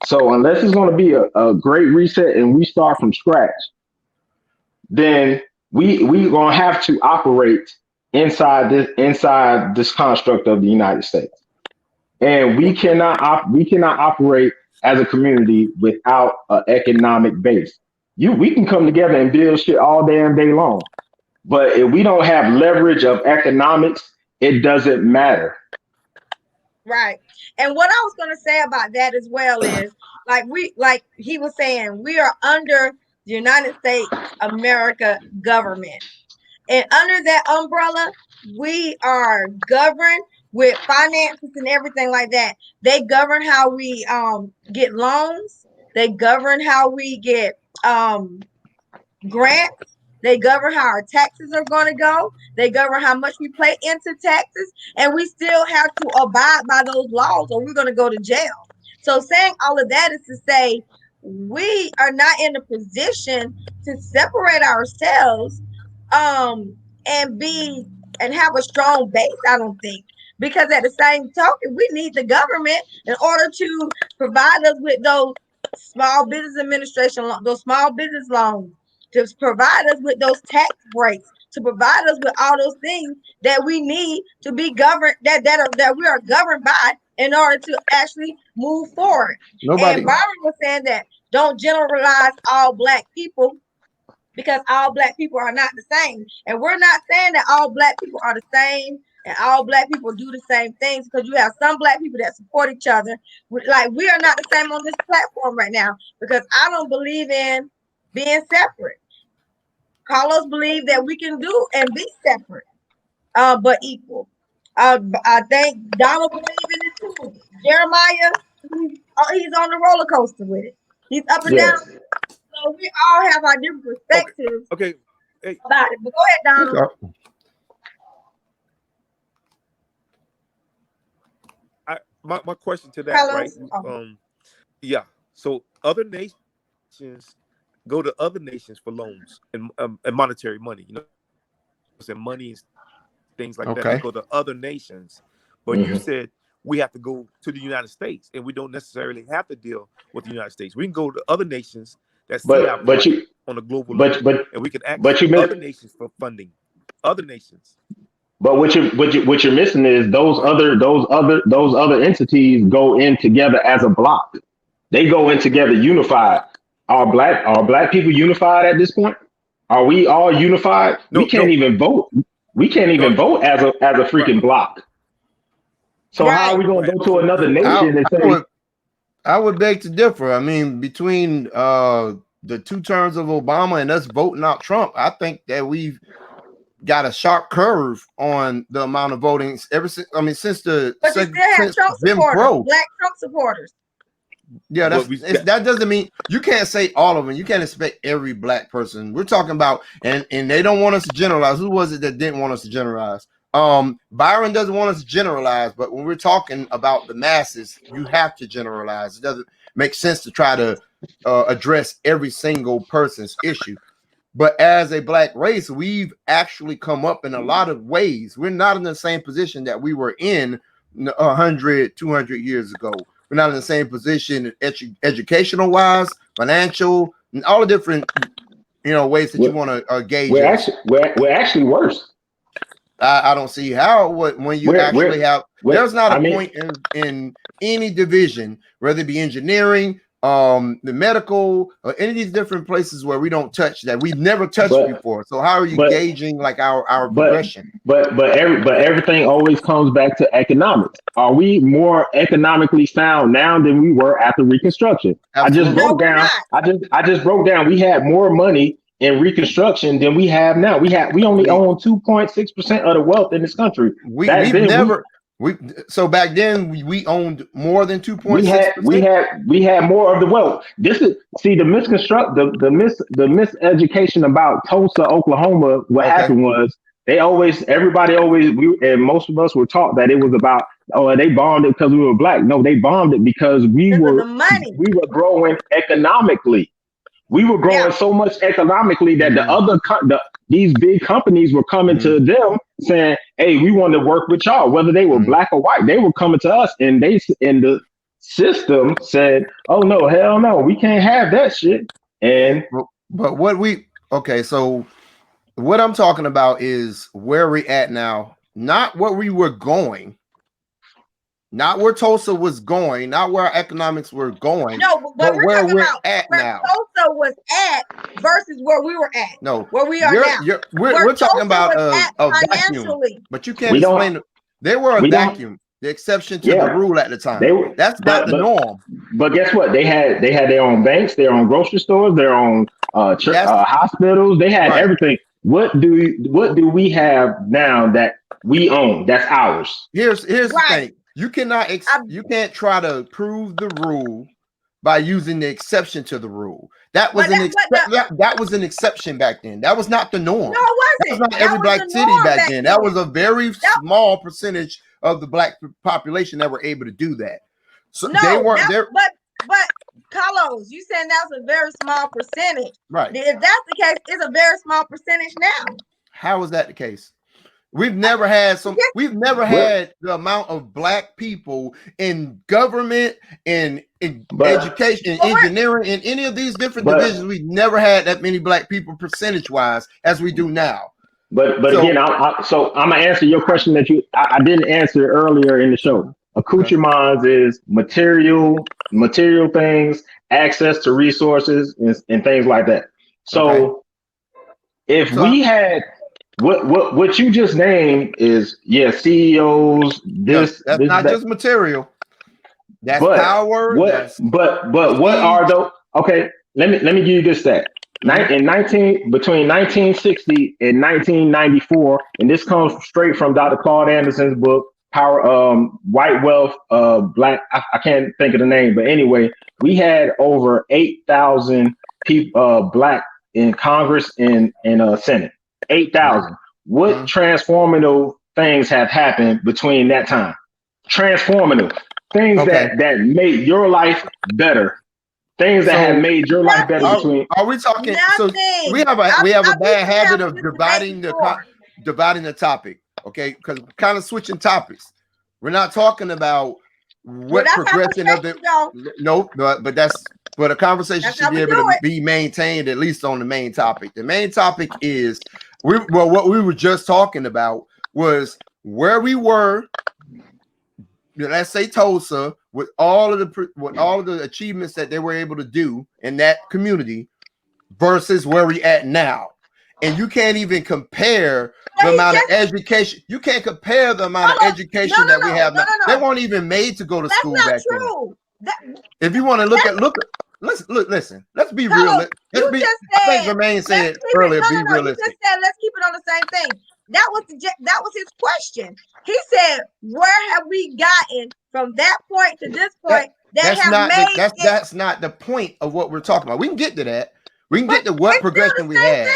So unless it's going to be a great reset and we start from scratch, then we gonna have to operate inside this construct of the United States, and we cannot operate as a community without an economic base. We can come together and build shit all damn day long, but if we don't have leverage of economics, it doesn't matter. Right. And what I was going to say about that as well is like he was saying, we are under the United States America government. And under that umbrella, we are governed with finances and everything like that. They govern how we get loans. They govern how we get grants. They govern how our taxes are going to go. They govern how much we pay into taxes. And we still have to abide by those laws or we're going to go to jail. So saying all of that is to say we are not in a position to separate ourselves um and be and have a strong base, I don't think. Because at the same token, we need the government in order to provide us with those small business administration, those small business loans, to provide us with those tax breaks, to provide us with all those things that we need to be governed, that we are governed by in order to actually move forward. nobody. And Byron was saying that don't generalize all Black people because all Black people are not the same. And we're not saying that all Black people are the same and all Black people do the same things, because you have some Black people that support each other. Like, we are not the same on this platform right now because I don't believe in being separate. Carlos believes that we can do and be separate, but equal. I think Donald believes in it too. Jeremiah, he's on the roller coaster with it. He's up and down. Yes. So we all have our different Okay. perspectives Okay. Hey, about it. But go ahead, Donald. Okay. my question to that, right? Carlos. Oh. Yeah. So other nations go to other nations for loans and monetary money. You know, and money and things like that. They Okay. go to other nations, but you Hmm. said we have to go to the United States, and we don't necessarily have to deal with the United States. We can go to other nations that see our But plight you on a global but level, but and we can ask but you other missed nations for funding. Other nations. But what you're missing is those other entities go in together as a block. They go in together unified. Are black people unified at this point? Are we all unified? We No, can't no, even vote. We can't no. even vote as a Right. freaking block. So how are Right. we going to go to another I, nation and I say, would I would beg to differ. I mean, between the 2 terms of Obama and us voting out Trump, I think that we've got a sharp curve on the amount of voting ever since. I mean, since But you still have since Trump Jim supporters, Crow. black Trump supporters. Yeah, But we that doesn't mean you can't say all of them. You can't expect every black person. We're talking about, and they don't want us to generalize. Who was it that didn't want us to generalize? Byron doesn't want us to generalize, but when we're talking about the masses, you have to generalize. It doesn't make sense to try to address every single person's issue. But as a black race, we've actually come up in a lot of ways. We're not in the same position that we were in 100, 200 years ago. We're not in the same position educational wise, financial, and all the different ways that you want to gauge us. we're actually worse. I don't see how when you actually have. There's not a point in any division, whether it be engineering, the medical, or any of these different places where we don't touch that we've never touched before. So how are you gauging like our progression? But everything always comes back to economics. Are we more economically sound now than we were after Reconstruction? Absolutely. I just broke down. We had more money in Reconstruction than we have now. We only own 2.6% of the wealth in this country. So back then we owned more than 2.6%. We had more of the wealth. This is the miseducation about Tulsa, Oklahoma. What happened was everybody always and most of us were taught that it was about they bombed it because we were black. No, they bombed it because we were growing economically. We were growing so much economically that these big companies were coming to them saying, "Hey, we want to work with y'all." Whether they were black or white, they were coming to us, and the system said, "Oh no, hell no, we can't have that shit." And so what I'm talking about is where we're at now, not where we were going. Not where Tulsa was going, not where our economics were going. No, but we're where talking we're about at where now. Tulsa was at versus where we were at. No, where we are now. We're talking about a vacuum. But you can't explain it. They were a vacuum. The exception to the rule at the time. That's not the norm. But guess what? They had their own banks, their own grocery stores, their own hospitals. They had everything. What do we have now that we own? That's ours. Here's the thing. You cannot you can't try to prove the rule by using the exception to the rule. That was that was an exception back then. That was not the norm. No, it wasn't. That was not every black city back then. That was a very small percentage of the black population that were able to do that. So they weren't there. But Carlos, you saying that's a very small percentage. Right. If that's the case, it's a very small percentage now. How is that the case? We've never had the amount of black people in government, in education, in engineering, in any of these different divisions. We've never had that many black people percentage wise as we do now. But again, I'm gonna answer your question that I didn't answer earlier in the show. Accoutrements is material things, access to resources, and things like that. So we had what you just named is CEOs. That's not just material. That's power. But what are those? Okay, let me give you this stat. Between 1960 and 1994, and this comes straight from Dr. Claude Anderson's book, Power, White Wealth, Black. I can't think of the name, but anyway, we had over 8,000 people, black in Congress and Senate. 8,000. What transformative things have happened between that time? Transformative things that made your life better. Things that have made your life better. Are we talking? So we have a bad habit of dividing the topic. Okay, because we're kind of switching topics. We're not talking about what progression of the but a conversation should be able to be maintained at least on the main topic. The main topic is what we were just talking about was where we were, let's say Tulsa, with all of the achievements that they were able to do in that community versus where we at now. And you can't even compare the amount of education. You can't compare the amount of education that we have now. They weren't even made to go to school back then. If you want to listen. Let's be real. Let's be. I think Jermaine said earlier. Be realistic. You just said let's keep it on the same thing. That was his question. He said, "Where have we gotten from that point to this point?" That's not the point of what we're talking about. We can get to that. We can get to what progression we had.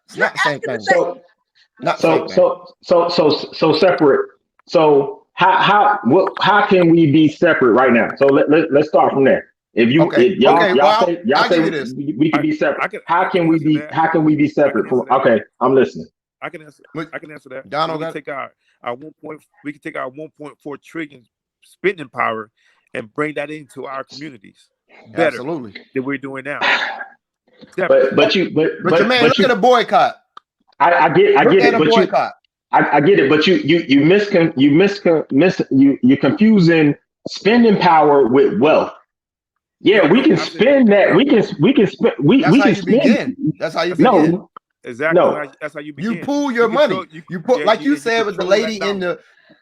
It's not the same thing. So separate. So how can we be separate right now? So let's start from there. If y'all say we can be separate, how can we be separate from? Okay, I'm listening. I can answer that. Donald, we can take our 1.4 trillion spending power and bring that into our communities better than we're doing now. But man, look at a boycott. I get it, but you're confusing spending power with wealth. Yeah, we can spend that. We can spend. We can spend. That's how you begin. No, exactly. No. That's how you begin. You pool your money. You put like you said with the lady in the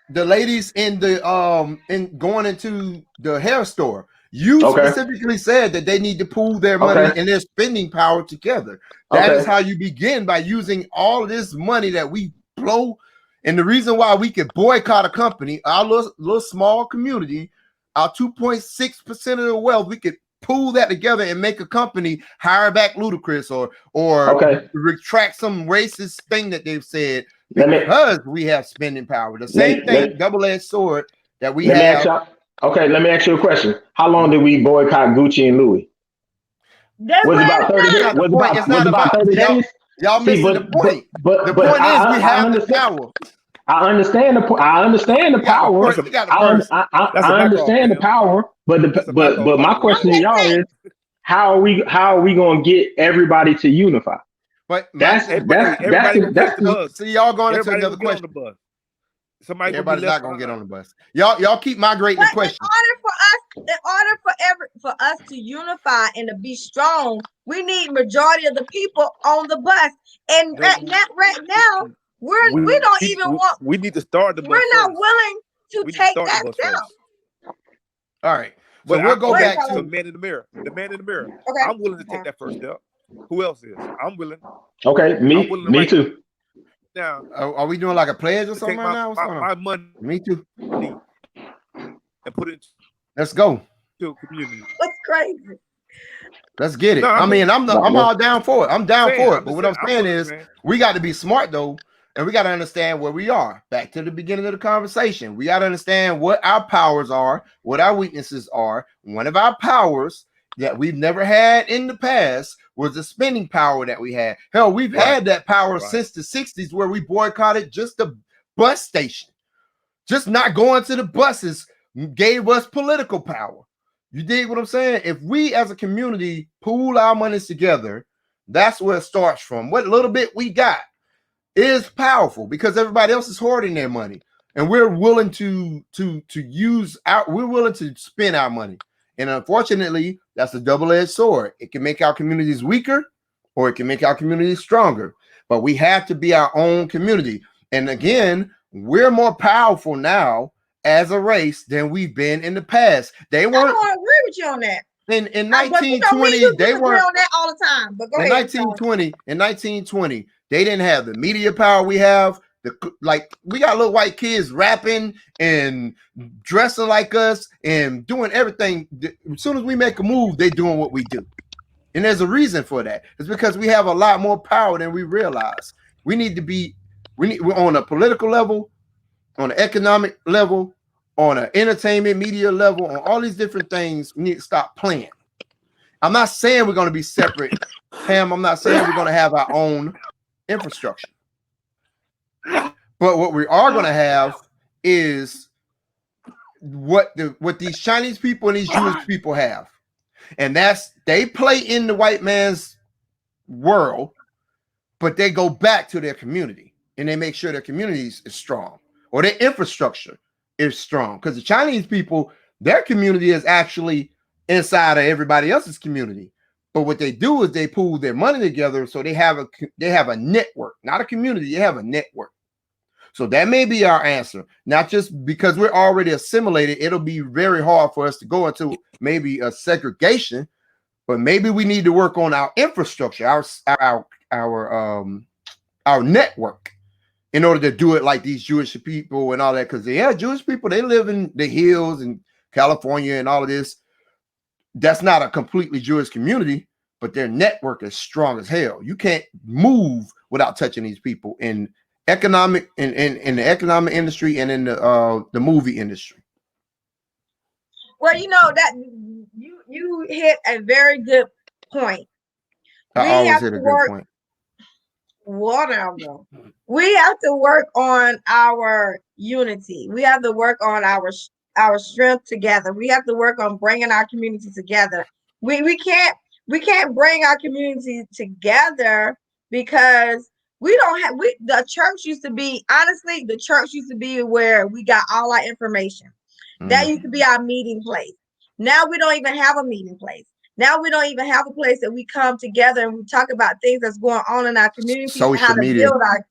ladies in the in going into the hair store. You specifically said that they need to pool their money and their spending power together. That is how you begin, by using all of this money that we blow. And the reason why we could boycott a company, our little small community, our 2.6% of the wealth, we could pool that together and make a company hire back Ludacris or retract some racist thing that they've said because we have spending power. The same thing, double-edged sword that we have. Let me ask you a question. How long did we boycott Gucci and Louis? Was it about 30 days? Was it about 30 days? Y'all missing the point. But the point is we have the power. I understand the power. I understand the power. But my question to y'all is, how are we going to get everybody to unify? But that's so y'all going into another question. Everybody's not gonna get on the bus. Y'all keep migrating the question. In order for us to unify and to be strong, we need majority of the people on the bus. And right now, we don't even want. We need to start the bus. We're not willing to take that step. All right, so we'll go back to the man in the mirror. The man in the mirror. Okay. I'm willing to take that first step. Who else is? I'm willing. Okay, me too. Now, are we doing like a pledge or something right now? My money. Me too. And put it. Let's go. To a community. That's crazy. Let's get it. No, I'm all down for it. I'm down for it. But what I'm saying is, we got to be smart though, and we got to understand where we are. Back to the beginning of the conversation, we got to understand what our powers are, what our weaknesses are. One of our powers that we've never had in the past was the spending power that we had. Hell, we've had that power since the 60s, where we boycotted just the bus station. Just not going to the buses gave us political power. You dig what I'm saying? If we as a community pool our monies together, that's where it starts from. What little bit we got is powerful because everybody else is hoarding their money. And we're willing to we're willing to spend our money. And unfortunately, that's a double-edged sword. It can make our communities weaker or it can make our communities stronger. But we have to be our own community. And again, we're more powerful now as a race than we've been in the past. They weren't. I don't agree with you on that. In 1920, they weren't on that all the time. But go ahead. In 1920, they didn't have the media power we have. We got little white kids rapping and dressing like us and doing everything. As soon as we make a move, they're doing what we do. And there's a reason for that. It's because we have a lot more power than we realize. We're on a political level, on an economic level, on an entertainment media level, on all these different things. We need to stop playing. I'm not saying we're going to be separate, Pam. I'm not saying we're going to have our own infrastructure. But what we are going to have is what these Chinese people and these Jewish people have. And they play in the white man's world, but they go back to their community. and they make sure their communities is strong or their infrastructure is strong. Because the Chinese people, their community is actually inside of everybody else's community. But what they do is they pool their money together, so they have a network, not a community. They have a network. So that may be our answer. Not just because we're already assimilated, it'll be very hard for us to go into maybe a segregation, but maybe we need to work on our infrastructure, our network, in order to do it like these Jewish people and all that. Because Jewish people, they live in the hills and California and all of this. That's not a completely Jewish community, but their network is strong as hell. You can't move without touching these people in economic in the economic industry and in the movie industry. Well, you know that you hit a very good point. I We always have hit to a good work point. whatever. We have to work on our unity. We have to work on our strength together. We have to work on bringing our community together. We can't bring our community together because we don't have the church used to be, honestly, the church used to be where we got all our information. That used to be our meeting place. Now we don't even have a meeting place. Now we don't even have a place that we come together and we talk about things that's going on in our communities and how Social to media. build our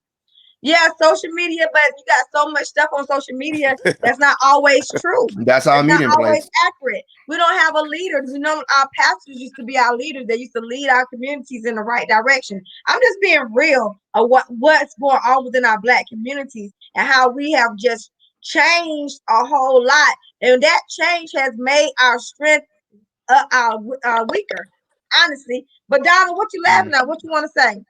social media, but you got so much stuff on social media that's not always true. That's our It's not meeting always place. accurate. We don't have a leader. We know our pastors used to be our leaders. They used to lead our communities in the right direction. I'm just being real of what's going on within our Black communities and how we have just changed a whole lot. And that change has made our strength weaker, honestly. But Donald, what you laughing at? What you want to say?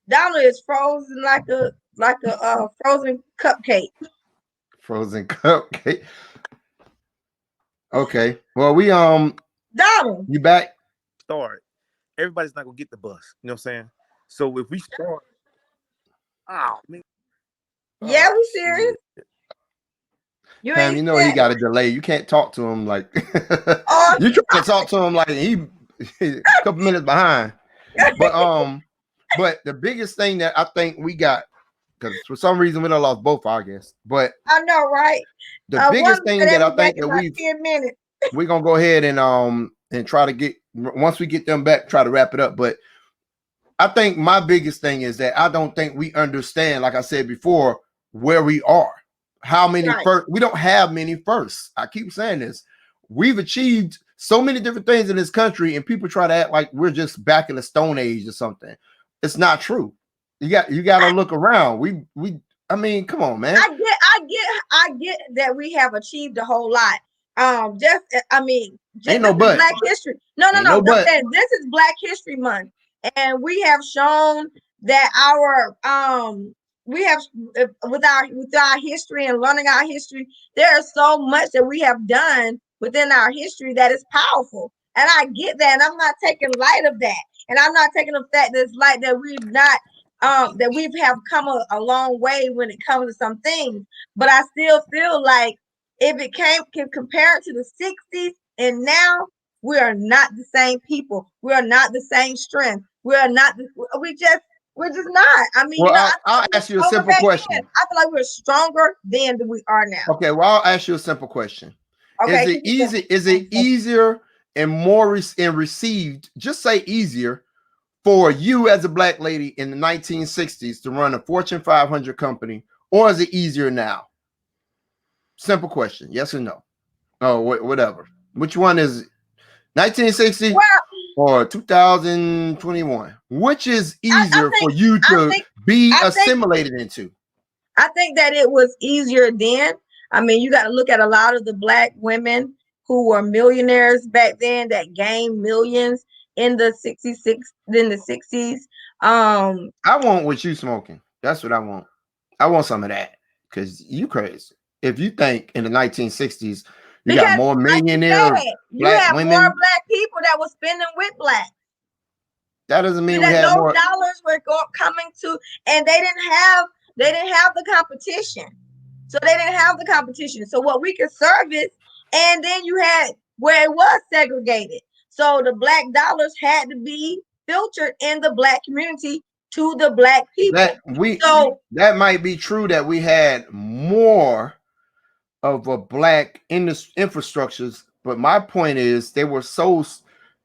Donald is frozen like a frozen cupcake. Frozen cupcake. Okay. Well, we Donald. you back? Start. Everybody's not gonna get the bus. You know what I'm saying? So if we start, oh man, Yeah, oh we serious. shit. You Pam, ain't you know he said. got a delay. You can't talk to him like Oh, you trying to talk to him like he a couple minutes behind. But the biggest thing that I think we got, because for some reason we done lost both our guests, but I know, right? the One biggest said thing that they I be back think in that about 10 minutes. we're gonna go ahead and try to get, once we get them back, try to wrap it up. But I think my biggest thing is that I don't think we understand, like I said before, where we are. How many Right. first? We don't have many firsts. I keep saying this. We've achieved so many different things in this country, and people try to act like we're just back in the Stone Age or something. It's not true. You got to look around. I mean, come on, man. I get that we have achieved a whole lot. Ain't This no is but. Black History. No, no, Ain't no. no I'm but. saying this is Black History Month, and we have shown that we have with our history and learning our history. There is so much that we have done within our history that is powerful, and I get that, and I'm not taking light of that, and I'm not taking the fact that it's like that we've not that we have come a long way when it comes to some things, but I still feel like if it can compare it to the 60s and now, we are not the same people. We are not the same strength. We are not. We're just not. I mean, Well, I I'll thought we were ask you a stronger simple back then. question. I feel like we're stronger then than we are now. Okay, well, I'll ask you a simple question. Is Okay, it keep it easy? simple. Is it easier and more and received? Just say easier for you as a Black lady in the 1960s to run a Fortune 500 company, or is it easier now? Simple question. Yes or no? Oh, whatever. Which one is it? 1960 Well, or 2021? Which is I easier for think you I to think be I think assimilated into? I think that it was easier then. I mean, you got to look at a lot of the Black women who were millionaires back then that gained millions in the 60s. I want what you smoking. That's what I want. I want some of that because you crazy. If you think in the 1960s you got Because, more like you millionaire said, you Black have more women, Black people that were spending with Black. that doesn't mean we That had those more. dollars were coming to, and they didn't have the competition. So they didn't have the competition. So what we could service, and then you had where it was segregated. So the black dollars had to be filtered in the black community to the black people. So that might be true that we had more of a black infrastructures, but my point is they were so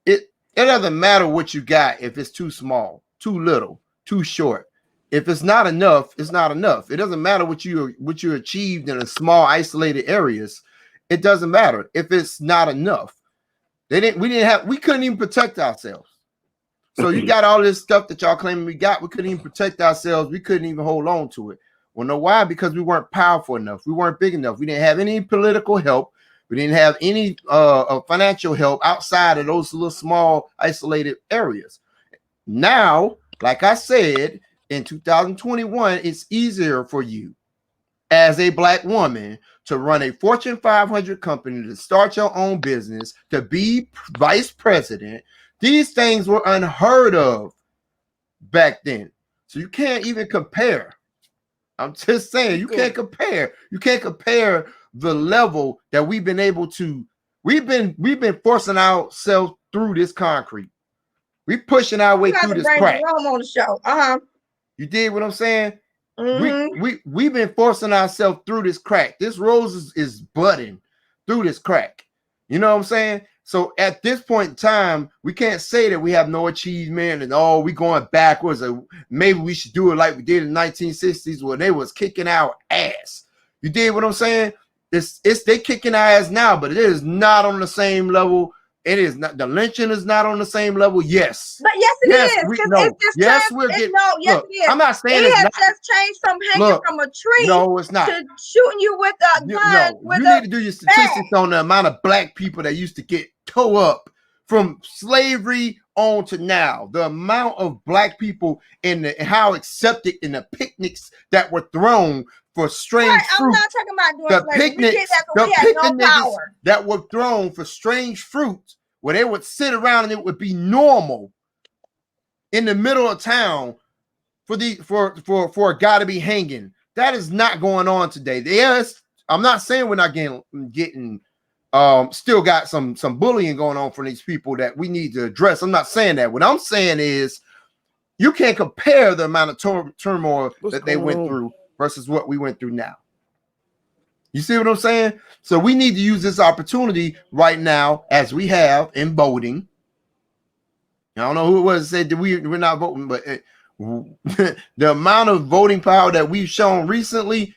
it doesn't matter what you got if it's too small, too little, too short. If it's not enough, it's not enough. It doesn't matter what you achieved in a small isolated areas. It doesn't matter if it's not enough. We couldn't even protect ourselves. So you got all this stuff that y'all claiming we got. We couldn't even protect ourselves. We couldn't even hold on to it. Well, know why? Because we weren't powerful enough. We weren't big enough. We didn't have any political help. We didn't have any financial help outside of those little small isolated areas. Now, like I said, in 2021, it's easier for you as a black woman to run a Fortune 500 company, to start your own business, to be vice president. These things were unheard of back then. So you can't even compare. I'm just saying, you can't compare. You can't compare the level that we've been able to. We've been forcing ourselves through this concrete. We pushing our way through this crack. On the show. You did what I'm saying? We've been forcing ourselves through this crack. This rose is budding through this crack. You know what I'm saying? So at this point in time, we can't say that we have no achievement and we going backwards, or maybe we should do it like we did in the 1960s when they was kicking our ass. You did what I'm saying? It's they kicking our ass now, but it is not on the same level. It is not. The lynching is not on the same level. Yes, but yes, it is. We're getting. Yes, it is. I'm not saying it has just changed from hanging from a tree. No, it's not. To shooting you with a gun. No, you need to do your statistics on the amount of black people that used to get towed up from slavery on to now. The amount of black people and how accepted in the picnics that were thrown for strange fruit. I'm not talking about doing slavery. The picnics that were thrown for strange fruit, where they would sit around and it would be normal in the middle of town for a guy to be hanging. That is not going on today. Yes, I'm not saying we're not getting still got some bullying going on for these people that we need to address. I'm not saying that. What I'm saying is you can't compare the amount of turmoil that they went through versus what we went through now. You see what I'm saying? So we need to use this opportunity right now, as we have in voting. I don't know who it was that said that we're not voting, but the amount of voting power that we've shown recently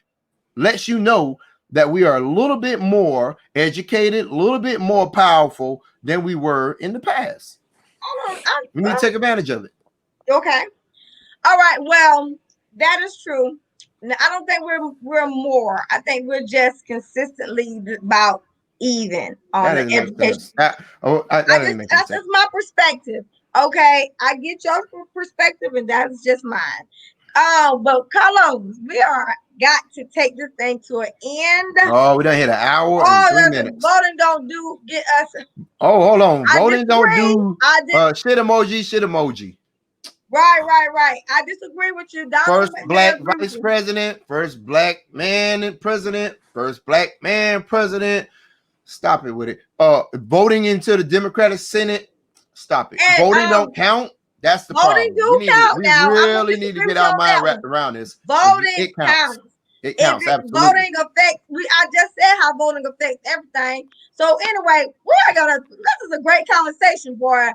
lets you know that we are a little bit more educated, a little bit more powerful than we were in the past. We need to take advantage of it. Okay. All right. Well, that is true. Now, I don't think we're more. I think we're just consistently about even on the education. That's my perspective. Okay, I get your perspective, and that's just mine. But Carlos, we got to take this thing to an end. Oh, we done hit an hour and 3 minutes. Voting don't get us. Oh, hold on. Voting don't do shit emoji. Right. I disagree with you. First black vice president, first black man president, first black man president. Stop it with it. Voting into the Democratic Senate. Stop it. And, voting don't count. That's the voting problem. Do count now. We really need to get our mind wrapped around this. Voting counts. It counts. Absolutely. Voting affects. I just said how voting affects everything. So anyway, this is a great conversation, boy.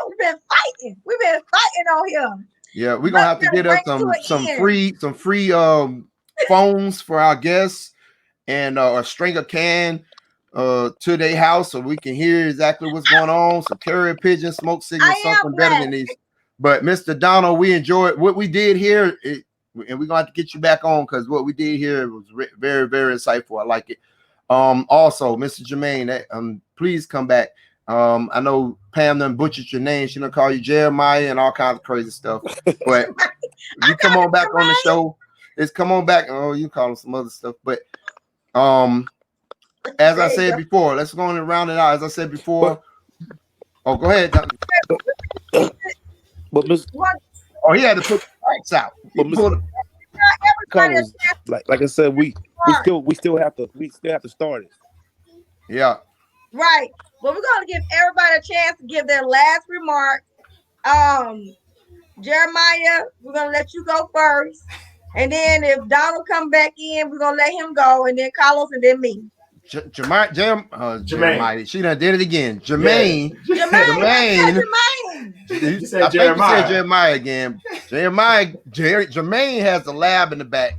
We've been fighting. On here. Yeah, we're gonna have to get us some free phones for our guests and a string of can to their house so we can hear exactly what's going on. So carrier pigeon, smoke signal, something better than these. But Mr. Donald, we enjoyed what we did here, and we're gonna have to get you back on because what we did here was very, very insightful. I like it. Also, Mr. Jermaine, please come back. I know Pam done butchered your name. She done call you Jeremiah and all kinds of crazy stuff. But you come on back on the show. Come on back. Oh, you call him some other stuff. But as I said before, let's go on and round it out. As I said before. Go ahead. But he had to put the lights out. Carlos, like I said, we still have to start it. Yeah. Right. But we're gonna give everybody a chance to give their last remarks. Um, Jeremiah, we're gonna let you go first. And then if Donald come back in, we're gonna let him go, and then Carlos, and then me. Jermaine. Jeremiah. She done did it again. Yeah. Jermaine. Jermaine, I said Jermaine. Jermaine. You said I think you said Jeremiah. Jeremiah again. Jermaine has the lab in the back.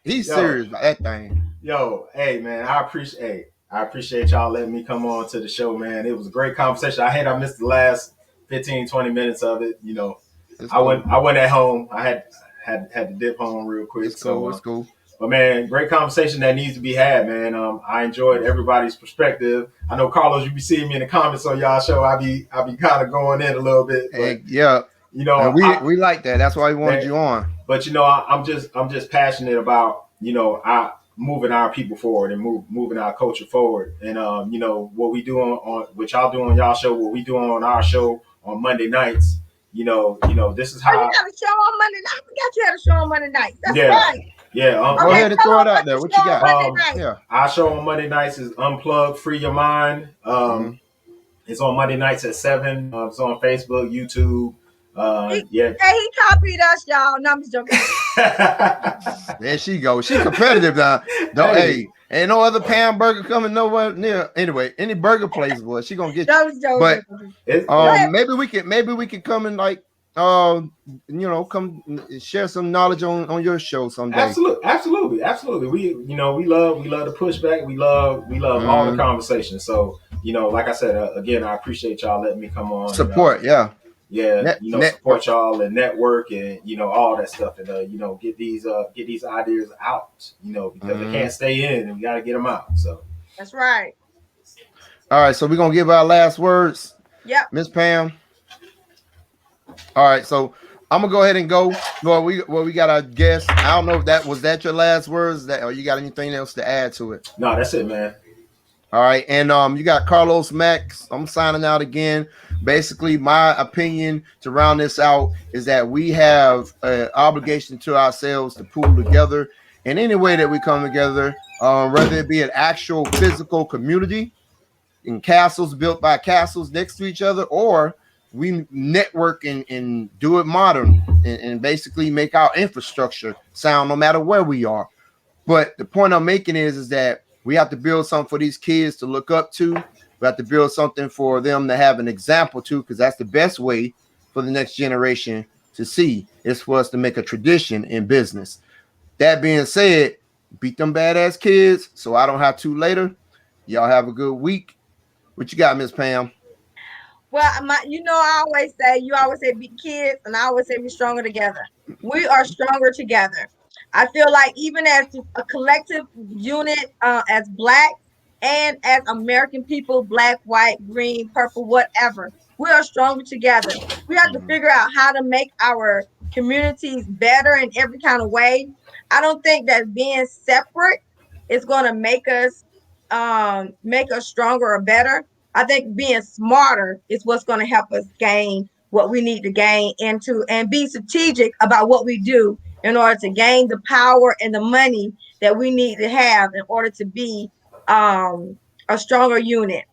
He's Yo, serious about that thing. yo, hey man, I appreciate y'all letting me come on to the show, man. It was a great conversation. I missed the last 15, 20 minutes of it. You know, It's cool. I went at home. I had to dip home real It's quick. cool. So It's cool. but man, great conversation that needs to be had, man. I enjoyed everybody's perspective. I know Carlos, you be seeing me in the comments on y'all show. I be kind of going in a little bit, but And yeah, you know, and we like that. That's why we wanted man, you on. but you know, I'm just passionate about moving our people forward and moving our culture forward. And you know what we do on what y'all do on y'all show, what we do on our show on Monday nights. This is Oh, you how. got a show on Monday night. I forgot you had a show on Monday nights. That's Yeah, right. yeah. Go Okay, ahead and tell throw them it out what there. the What show you on got? Monday night. Yeah. Our show on Monday nights is Unplug, Free Your Mind. Mm-hmm. It's on Monday nights at 7. It's on Facebook, YouTube. Yeah. Hey, he copied us, y'all. No, I'm just joking. There she goes. She competitive now. Don't Hey, hey, ain't no other Pam burger coming nowhere near. Anyway, any burger place, boy, she gonna get you. No, I'm just But joking. Go it, ahead. maybe we could come and like come share some knowledge on your show someday. absolutely. We love the pushback. We love all the Mm, conversations. So like I said, again, I appreciate y'all letting me come on and support, yeah. yeah, Network. support y'all and network and all that stuff and get these ideas out. Because they Mm. can't stay in and we got to get them out. So That's right. All right, so we're gonna give our last words, Yep. Miss Pam. All right, so I'm gonna go ahead and go. We got our guest. I don't know if that your last words, that or you got anything else to add to it. no, that's it, man. All right, and you got Carlos Max. I'm signing out again. Basically, my opinion to round this out is that we have an obligation to ourselves to pull together in any way that we come together, whether it be an actual physical community in castles built by castles next to each other, or we network and do it modern and basically make our infrastructure sound no matter where we are. But the point I'm making is that we have to build something for these kids to look up to. We have to build something for them to have an example to, because that's the best way for the next generation to see, is for us to make a tradition in business. That being said, beat them badass kids so I don't have to later. Y'all have a good week. What you got, Miss Pam? Well, I always say, you always say be kids, and I always say be stronger together. We are stronger together. I feel like even as a collective unit, as Blacks and as American people, black, white, green, purple, whatever, we are stronger together. We have to Mhm. figure out how to make our communities better in every kind of way. I don't think that being separate is going to make us stronger or better. I think being smarter is what's going to help us gain what we need to gain into, and be strategic about what we do in order to gain the power and the money that we need to have in order to be a stronger unit.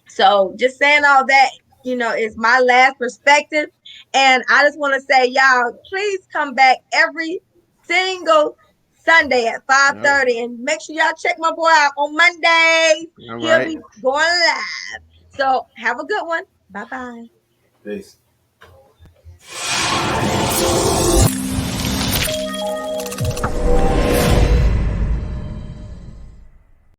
So just saying all that, is my last perspective. And I just want to say, y'all, please come back every single Sunday at Yep. 5:30, and make sure y'all check my boy out on Mondays. All He'll right. be going live. So have a good one. Bye bye. Peace.